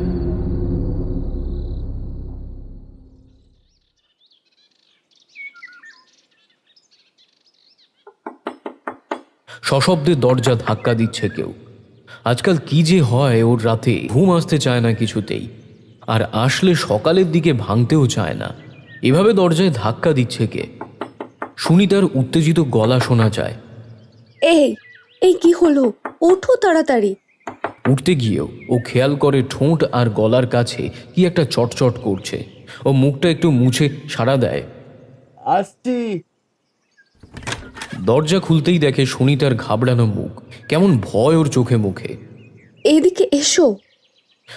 সশব্দে দরজা ধাক্কা দিচ্ছে কেউ। আজকাল কি যে হয় ওর, রাতে ঘুম আসতে চায় না কিছুতেই, আর আসলে সকালের দিকে ভাঙতেও চায় না। এভাবে দরজায় ধাক্কা দিচ্ছে কে? সুনিতার উত্তেজিত গলা শোনা যায়। এই এই কি হলো, ওঠো তাড়াতাড়ি। উঠতে গিয়েও ও খেয়াল করে ঠোঁট আর গলার কাছে কি একটা চটচট করছে। ও মুখটা একটু মুছে সাড়া দেয়, আসছি। দরজা খুলতেই দেখে সুনিতার ঘাবড়ানো মুখ, কেমন ভয় ওর চোখে মুখে। এদিকে এসো।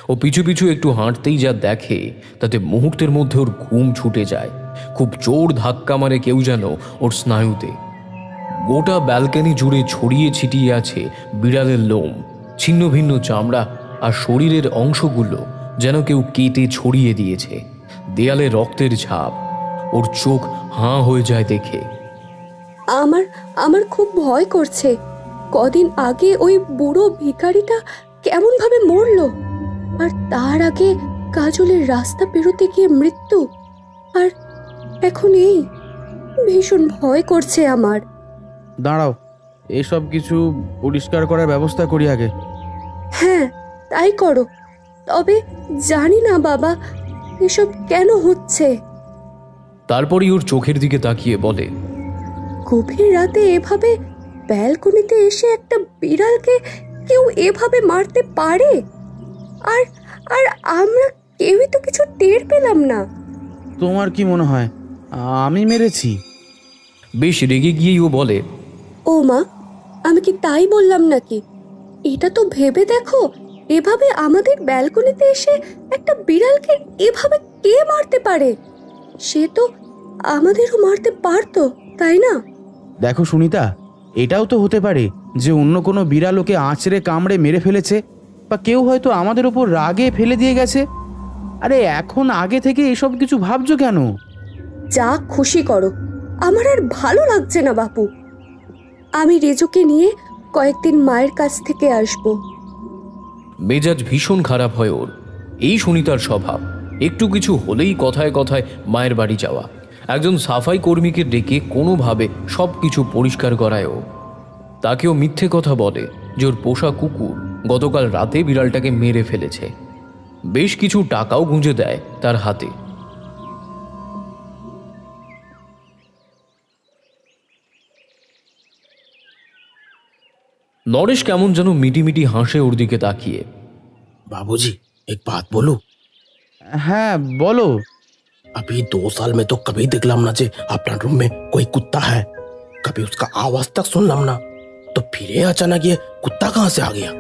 ও পিছু পিছু একটু হাঁটতেই যা দেখে তাতে মুহূর্তের মধ্যে ওর ঘুম ছুটে যায়। খুব জোর ধাক্কা মারে কেউ যেন ওর স্নায়ুতে। গোটা ব্যালকনি জুড়ে ছড়িয়ে ছিটিয়ে আছে বিড়ালের লোম, ছিন্ন ভিন্ন চামড়া, আর শরীরের অংশগুলো যেন কেউ কেটে ছড়িয়ে দিয়েছে। দেয়ালে রক্তের ছাপ। ওর চোখ হাঁ হয়ে যায় দেখে। আমার খুব ভয় করছে। কদিন আগে ওই বুড়ো ভিখারিটা কেমন ভাবে মরলো, আর তার আগে কাজলের রাস্তা পেরোতে গিয়ে মৃত্যু, আর এখন এই ভীষণ ভয় করছে আমার। দাঁড়াও, এসব কিছু পরিষ্কার করার ব্যবস্থা করি আগে। হ্যাঁ, তাই করো। তবে জানি না বাবা, এসব কেন হচ্ছে। তারপরই ওর চোখের দিকে তাকিয়ে বলে, গভীর রাতে এভাবে ব্যালকনিতে এসে একটা বিড়ালকে কেউ এভাবে মারতে পারে? আর আর আমরা কেউই তো কিছু টের পেলাম না। তোমার কি মনে হয় আমি মেরেছি? বেশ রেগে গিয়েই ও বলে, ও মা, আমি কি তাই বললাম নাকি? এটা তো ভেবে দেখো, এভাবে আমাদের ব্যালকনিতে এসে একটা বিড়ালকে এভাবে কে মারতে পারে? সে তো আমাদেরও মারতে পারতো, তাই না? দেখো সুনিতা, এটাও তো হতে পারে যে অন্য কোনো বিড়াল ওকে আঁচড়ে কামড়ে মেরে ফেলেছে, বা কেউ হয়তো আমাদের উপর রাগে ফেলে দিয়ে গেছে। আরে এখন আগে থেকে এসব কিছু ভাবছো কেন? যা খুশি করো, আমার আর ভালো লাগছে না বাপু। আমি রেজুকে নিয়ে কয়েকদিন মায়ের কাছ থেকে আসবো। মেজাজ ভীষণ খারাপ হয় ওর। এই সুনিতার স্বভাব, একটু কিছু হলেই কথায় কথায় মায়ের বাড়ি যাওয়া। একজন সাফাই কর্মীকে ডেকে কোনোভাবে সব কিছু পরিষ্কার করায় ও। তাকেও মিথ্যে কথা বলে যে ওর পোষা কুকুর গতকাল রাতে বিড়ালটাকে মেরে ফেলেছে। বেশ কিছু টাকাও গুঁজে দেয় তার হাতে। नरेश केमन जेनो मिटी मिटी हासे ओर दिके ताकिए। बाबूजी एक बात बोलूं? हाँ बोलो। अभी 2 साल में तो कभी देखलाम ना जे अपना रूम में कोई कुत्ता है, कभी उसका आवाज तक सुनलाम ना, तो फिर अचानक ये कुत्ता कहाँ से आ गया?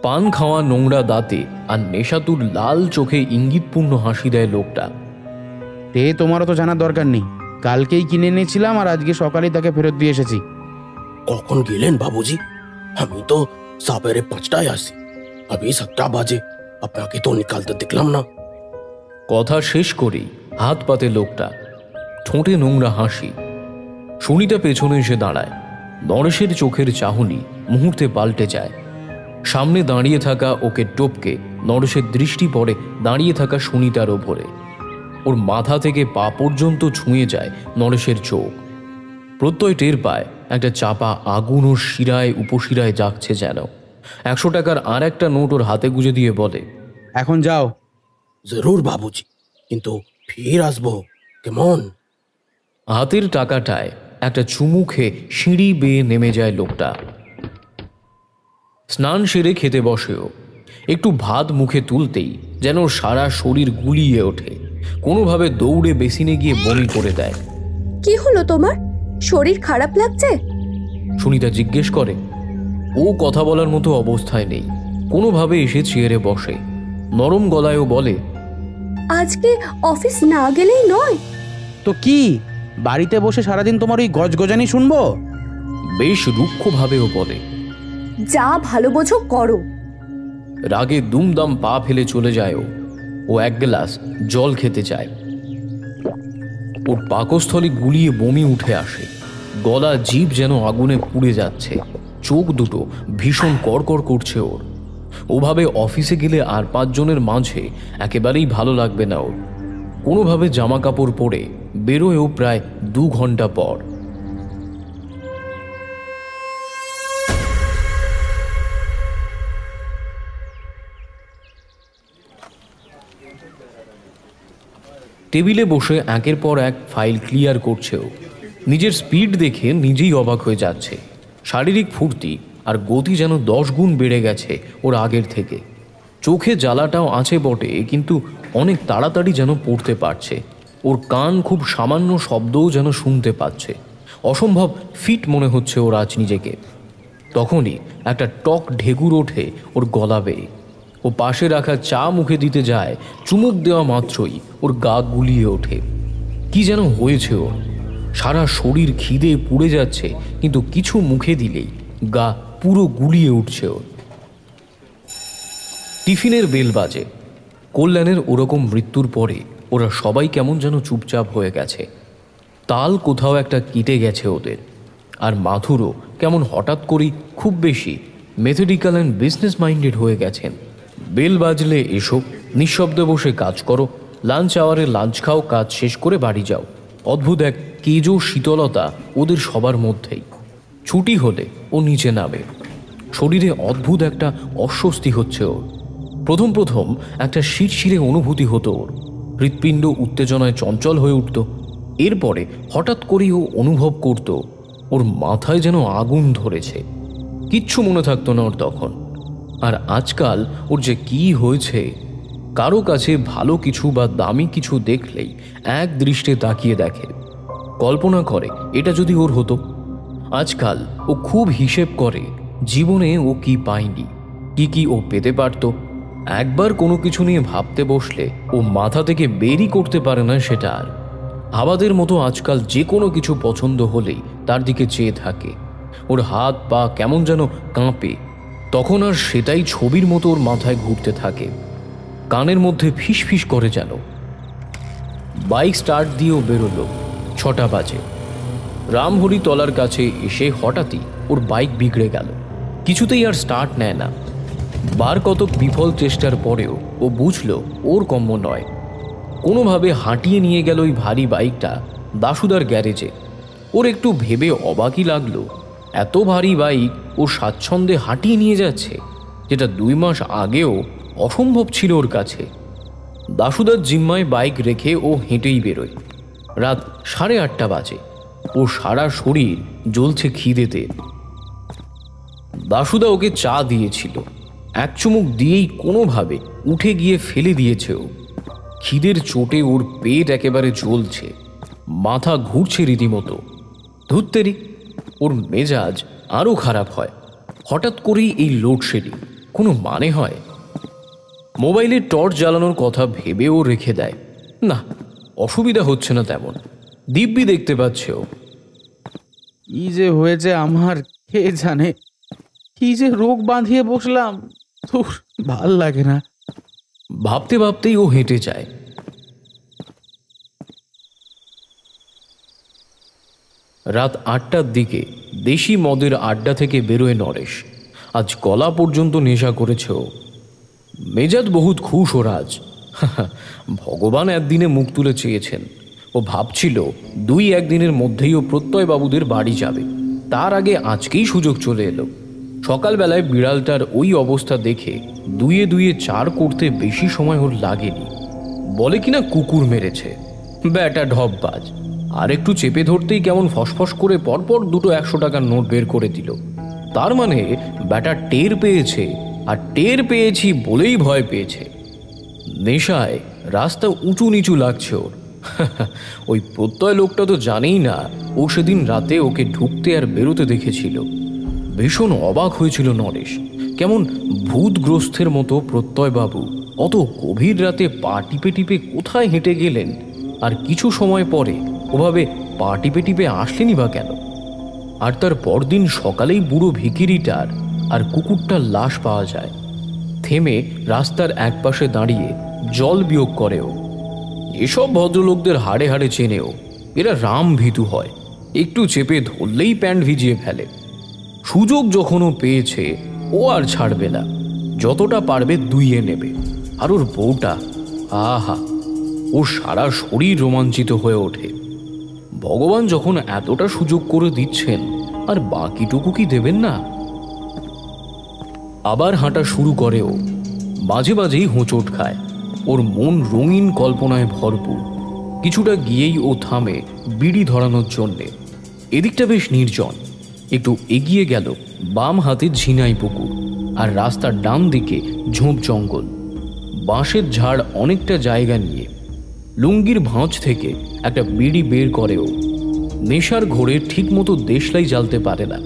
पान खावा नोंगड़ा दाते और नेशातुर लाल चोखे इंगितपूर्ण हासि देय लोकटा। তে তোমারও তো জানার দরকার নেই, কালকেই কিনে এনেছিলাম আর আজকে সকালেই তাকে ফেরত দিয়ে এসেছি। কখন গেলেন বাবুজি? আমি তো সাবেরে 5টায় আসি, अभी 7টা বাজে, আপনাকে তো নিকালতে দেখলাম না। কথা শেষ করেই হাত পাতে লোকটা, ঠোঁটে নোংরা হাসি। সুনিতা পেছনে এসে দাঁড়ায়। নরেশের চোখের চাহনি মুহূর্তে পাল্টে যায়। সামনে দাঁড়িয়ে থাকা ওকে টপকে নরেশের দৃষ্টি পড়ে দাঁড়িয়ে থাকা সুনিতার ওপরে। ওর মাথা থেকে পা পর্যন্ত ছুঁয়ে যায় নরেশের চোখ। প্রত্যয় টের পায় একটা চাপা আগুন ওর শিরায় উপশিরায় জাগছে যেন। 100 টাকার আর একটা নোট ওর হাতে গুজে দিয়ে বলে, এখন যাও। জরুর বাবুজি, কিন্তু ফির আসবো কেমন? হাতের টাকাটায় একটা চুমু খেয়ে সিঁড়ি বেয়ে নেমে যায় লোকটা। স্নান সেরে খেতে বসেও একটু ভাত মুখে তুলতেই যেন সারা শরীর গুলিয়ে ওঠে। কোনোভাবে দৌড়ে বেসিনে গিয়ে বমি করে দেয়। কি হলো তোমার? শরীর খারাপ লাগছে? সুনিতা জিজ্ঞেস করে। ও কথা বলার মতো অবস্থায় নেই, কোনোভাবে এসে চেয়ারে বসে। নরম গলায়ও বলে, আজকে অফিস না গেলেই নয় তো কি, বাড়িতে বসে সারাদিন তোমার ওই গজগজানি শুনবো? বেশ রুক্ষভাবেও বলে, যা ভালো বোঝো করো। রাগে দুমদাম পা ফেলে চলে যায় ও 1 গ্লাস জল খেতে চায়। ওর পাকস্থলী গুলিয়ে বমি উঠে আসে। গলা জিভ যেন আগুনে পুড়ে যাচ্ছে। চোখ দুটো ভীষণ কড়কড় করছে ওর। ওভাবে অফিসে গেলে আর 5 জনের মাঝে একেবারেই ভালো লাগবে না ওর। কোনোভাবে জামা কাপড় পরে বেরোয়ও প্রায় 2 ঘন্টা পর। টেবিলে বসে একের পর এক ফাইল ক্লিয়ার করছেও। নিজের স্পিড দেখে নিজেই অবাক হয়ে যাচ্ছে। শারীরিক ফুর্তি আর গতি যেন 10 গুণ বেড়ে গেছে ওর আগের থেকে। চোখে জ্বালাটাও আছে বটে, কিন্তু অনেক তাড়াতাড়ি যেন পড়তে পারছে। ওর কান খুব সামান্য শব্দও যেন শুনতে পাচ্ছে। অসম্ভব ফিট মনে হচ্ছে ওর আজ নিজেকে। তখনই একটা টক ঢেকুর ওঠে ওর গলা বেয়ে। ও পাশে রাখা চা মুখে দিতে যায়, চুমুক দেওয়া মাত্রই ওর গা গুলিয়ে ওঠে। কি যেন হয়েছে ওর, সারা শরীর খিদে পুড়ে যাচ্ছে, কিন্তু কিছু মুখে দিলেই গা পুরো গুলিয়ে উঠছে ওর। টিফিনের বেল বাজে। কল্যাণের ওরকম মৃত্যুর পরে ওরা সবাই কেমন যেন চুপচাপ হয়ে গেছে। তাল কোথাও একটা কেটে গেছে ওদের। আর মাথুরও কেমন হঠাৎ করেই খুব বেশি মেথডিক্যাল অ্যান্ড বিজনেস মাইন্ডেড হয়ে গেছেন। বেল বাজলে এসো, নিঃশব্দে বসে কাজ করো, লাঞ্চ আওয়ারে লাঞ্চ খাও, কাজ শেষ করে বাড়ি যাও। অদ্ভুত এক কেজো শীতলতা ওদের সবার মধ্যেই। ছুটি হলে ও নিচে নামে। শরীরে অদ্ভুত একটা অস্বস্তি হচ্ছে ওর। প্রথম প্রথম একটা শিরশিরে অনুভূতি হতো ওর। হৃৎপিণ্ড উত্তেজনায় চঞ্চল হয়ে উঠত। এরপরে হঠাৎ করেই ও অনুভব করত ওর মাথায় যেন আগুন ধরেছে। কিচ্ছু মনে থাকতো না ওর তখন। আর আজকাল ওর যে কি হয়েছে, কারো কাছে ভালো কিছু বা দামি কিছু দেখলেই এক দৃষ্টে তাকিয়ে দেখে, কল্পনা করে এটা যদি ওর হতো। আজকাল ও খুব হিসেব করে জীবনে ও কি পায়নি, কি ও পেতে পারত। একবার কোনো কিছু নিয়ে ভাবতে বসলে ও মাথা থেকে বেরই করতে পারে না সেটা আর। আবাদের মতো আজকাল যে কোনো কিছু পছন্দ হলেই তার দিকে চেয়ে থাকে। ওর হাত পা কেমন যেন কাঁপে। তখন আর সেটাই ছবির মতো ওর মাথায় ঘুরতে থাকে। কানের মধ্যে ফিস ফিস করে যেন। বাইক স্টার্ট দিয়েও বেরোলো। 6টা বাজে। রামহরি তলার কাছে এসে হঠাৎই ওর বাইক বিগড়ে গেল। কিছুতেই আর স্টার্ট নেয় না। বার কতক বিফল চেষ্টার পরেও ও বুঝল ওর কম্য নয়। কোনোভাবে হাঁটিয়ে নিয়ে গেল ওই ভারী বাইকটা দাশুদার গ্যারেজে। ওর একটু ভেবে অবাকই লাগলো, এত ভারী বাইক ও স্বাচ্ছন্দ্যে হাঁটিয়ে নিয়ে যাচ্ছে, যেটা 2 মাস আগেও অসম্ভব ছিল ওর কাছে। দাশুদার জিম্মায় বাইক রেখে ও হেঁটেই বেরোয়। রাত 8:30 বাজে। ও সারা শরীর জ্বলছে খিদেতে। দাশুদা ওকে চা দিয়েছিল। এক চুমুক দিয়েই কোনোভাবে উঠে গিয়ে ফেলে দিয়েছে ও। খিদের চোটে ওর পেট একেবারে জ্বলছে, মাথা ঘুরছে রীতিমতো। ধুত্তেরি, ওর মেজাজ আরও খারাপ হয়। হঠাৎ করেই এই লোডশেডিং, কোনো মানে হয়? মোবাইলের টর্চ জ্বালানোর কথা ভেবেও রেখে দেয়। না, অসুবিধা হচ্ছে না তেমন, দিব্যি দেখতে পাচ্ছে ও। কি যে হয়েছে আমার কে জানে, কি যে রোগ বাঁধিয়ে বসলাম, তোর ভাল লাগে না। ভাবতে ভাবতেই ও হেঁটে যায়। রাত 8টার দিকে দেশি মদের আড্ডা থেকে বেরোয় নরেশ। আজ গলা পর্যন্ত নেশা করেছে ও। মেজাজ বহুত খুশ ও রাজ। ভগবান একদিনে মুখ তুলে চেয়েছেন। ও ভাবছিল 2-1 দিনের মধ্যেই ও প্রত্যয়বাবুদের বাড়ি যাবে। তার আগে আজকেই সুযোগ চলে এলো। সকালবেলায় বিড়ালটার ওই অবস্থা দেখে 2-2 4 করতে বেশি সময় ওর লাগেনি। বলে কিনা কুকুর মেরেছে। ব্যাটা ঢপবাজ। আর একটু চেপে ধরতেই কেমন ফসফস করে পরপর 2 100 টাকার নোট বের করে দিল। তার মানে ব্যাটা টের পেয়েছে, আর টের পেয়েছি বলেই ভয় পেয়েছে। নেশায় রাস্তা উঁচু নিচু লাগছে ওর। ওই প্রত্যয় লোকটা তো জানেই না ও সেদিন রাতে ওকে ঢুকতে আর বেরোতে দেখেছিল। ভীষণ অবাক হয়েছিল নরেশ। কেমন ভূতগ্রস্তের মতো প্রত্যয়বাবু অত গভীর রাতে পা টিপে টিপে কোথায় হেঁটে গেলেন, আর কিছু সময় পরে ওভাবে পা টিপে টিপে আসলেনই বা কেন? আর তার পরদিন সকালেই বুড়ো ভিখিরিটার আর কুকুরটার লাশ পাওয়া যায়। থেমে রাস্তার একপাশে দাঁড়িয়ে জল বিয়োগ করেও। এসব ভদ্রলোকদের হাড়ে হাড়ে চেনেও। এরা রাম ভীতু হয়, একটু চেপে ধরলেই প্যান্ট ভিজিয়ে ফেলে। সুযোগ যখনও পেয়েছে ও আর ছাড়বে না, যতটা পারবে দুইয়ে নেবে। আর ওর বউটা, আহা, ওর সারা শরীর রোমাঞ্চিত হয়ে ওঠে। ভগবান যখন এতটা সুযোগ করে দিচ্ছেন, আর বাকিটুকু কি দেবেন না? আবার হাঁটা শুরু করে ও। মাঝে মাঝেই হোঁচট খায়। ওর মন রঙিন কল্পনায় ভরপুর। কিছুটা গিয়েই ও থামে বিড়ি ধরানোর জন্যে। এদিকটা বেশ নির্জন। একটু এগিয়ে গেল বাম হাতে ঝিনাই পুকুর, আর রাস্তার ডান দিকে ঝোপ জঙ্গল। বাঁশের ঝাড় অনেকটা জায়গা নিয়ে। লুঙ্গির ভাঁজ থেকে একটা বিড়ি বের করেও। নেশার ঘোরে ঠিক মতো দেশলাই জ্বালতে পারে না।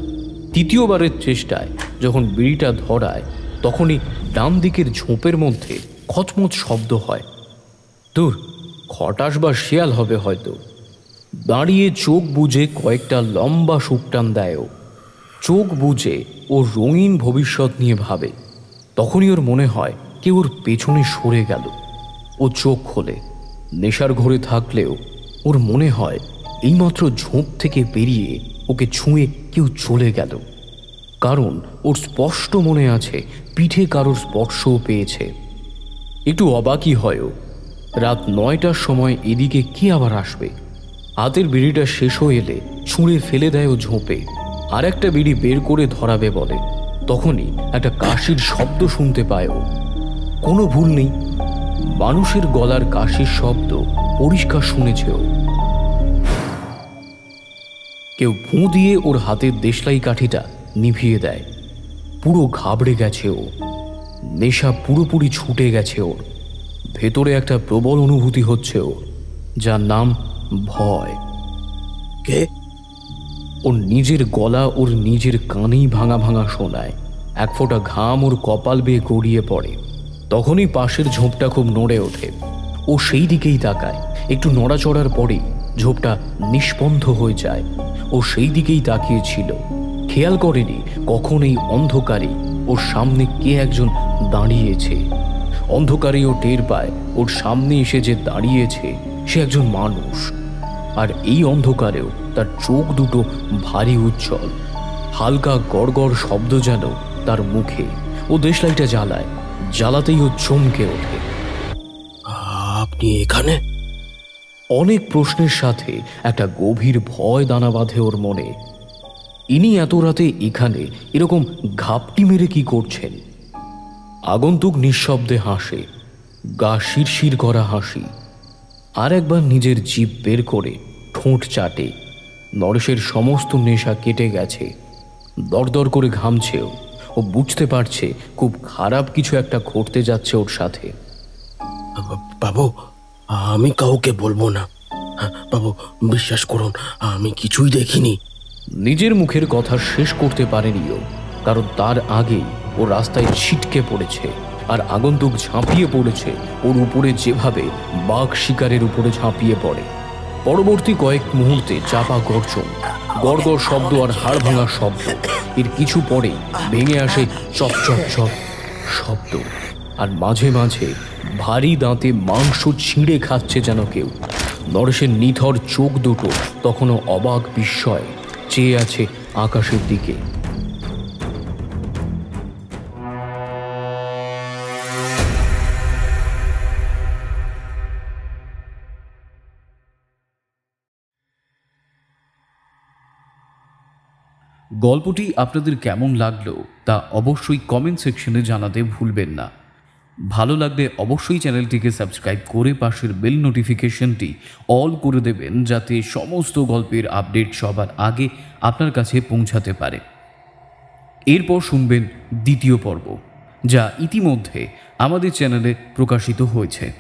তৃতীয়বারের চেষ্টায় যখন বিড়িটা ধরায়, তখনই ডান দিকের ঝোপের মধ্যে খচমচ শব্দ হয়। দূর, খটাস বা শেয়াল হবে হয়তো। দাঁড়িয়ে চোখ বুজে কয়েকটা লম্বা সুকটান দেয়ও। চোখ বুজে ও রঙিন ভবিষ্যৎ নিয়ে ভাবে। তখনই ওর মনে হয় কেউ ওর পেছনে সরে গেল। ও চোখ খোলে। নেশার ঘোরে থাকলেও ওর মনে হয় এইমাত্র ঝোপ থেকে বেরিয়ে ওকে ছুঁয়ে কেউ চলে গেল। কারণ ওর স্পষ্ট মনে আছে পিঠে কারোর স্পর্শও পেয়েছে। একটু অবাকই হয় ও। রাত 9টার সময় এদিকে কি আবার আসবে? হাতের বিড়িটা শেষ হয়ে এলে ছুঁড়ে ফেলে দেয় ও ঝোঁপে। আর একটা বিড়ি বের করে ধরাবে বলে, তখনই একটা কাশির শব্দ শুনতে পায় ও। কোনো ভুল নেই, মানুষের গলার কাশির শব্দ পরিষ্কার শুনেছে ও। কেউ ফুঁ দিয়ে ওর হাতের দেশলাই কাঠিটা নিভিয়ে দেয়। পুরো ঘাবড়ে গেছে ও। নেশা পুরোপুরি ছুটে গেছে ওর। ভেতরে একটা প্রবল অনুভূতি হচ্ছে ওর, যার নাম ভয়। কে? ওর নিজের গলা ওর নিজের কানেই ভাঙা ভাঙা শোনায়। এক ফোঁটা ঘাম ওর কপাল বেয়ে গড়িয়ে পড়ে। তখনই পাশের ঝোপটা খুব নড়ে ওঠে। ও সেই দিকেই তাকায়। একটু নড়াচড়ার পরেই ঝোপটা নিষ্পন্ধ হয়ে যায়। ও সেই দিকেই তাকিয়েছিল, খেয়াল করেনি কখন এই অন্ধকারে ওর সামনে কে একজন দাঁড়িয়েছে। অন্ধকারে ও টের পায় ওর সামনে এসে যে দাঁড়িয়েছে সে একজন মানুষ। আর এই অন্ধকারেও তার চোখ দুটো ভারী উজ্জ্বল। হালকা গড়গড় শব্দ যেন তার মুখে। ও দেশলাইটা জ্বালায়, জ্বালাতেই ও চমকে ওঠে। আপনি এখানে? অনেক প্রশ্নের সাথে একটা গভীর ভয় দানা বাঁধে ওর মনে। ইনি এত রাতে এখানে এরকম ঘাপটি মেরে কি করছেন? আগন্তুক নিঃশব্দে হাসে, গা শিরশির করা হাসি। আর একবার নিজের জিভ বের করে ঠোঁট চাটে। নরেশের সমস্ত নেশা কেটে গেছে। দরদর করে ঘামছেও। ও বুঝতে পারছে খুব খারাপ কিছু একটা ঘটতে যাচ্ছে ওর সাথে। বাবু, আমি কাউকে বলবো না। বাবু, বিশ্বাস করুন, আমি কিছুই দেখিনি। নিজের মুখের কথা শেষ করতে পারেনি ও, কারণ তার আগেই ও রাস্তায় ছিটকে পড়েছে। আর আগন্তুক ঝাঁপিয়ে পড়েছে ওর উপরে, যেভাবে বাঘ শিকারের উপরে ঝাঁপিয়ে পড়ে। পরবর্তী কয়েক মুহূর্তে চাপা গর্জন, গড়গড় শব্দ আর হাড় ভাঙা শব্দ। এর কিছু পরেই ভেঙে আসে চপ চপ চপ শব্দ। আর মাঝে মাঝে ভারী দাঁতে মাংস ছিঁড়ে খাচ্ছে যেন কেউ। নরেশের নিথর চোখ দুটো তখনও অবাক বিস্ময়ে চেয়ে আছে আকাশের দিকে। গল্পটি আপনাদের কেমন লাগলো তা অবশ্যই কমেন্ট সেকশনে জানাতে ভুলবেন না। ভালো লাগলে অবশ্যই চ্যানেলটিকে সাবস্ক্রাইব করে পাশের বেল নোটিফিকেশনটি অল করে দেবেন, যাতে সমস্ত গল্পের আপডেট সবার আগে আপনার কাছে পৌঁছাতে পারে। এরপর শুনবেন দ্বিতীয় পর্ব, যা ইতিমধ্যে আমাদের চ্যানেলে প্রকাশিত হয়েছে।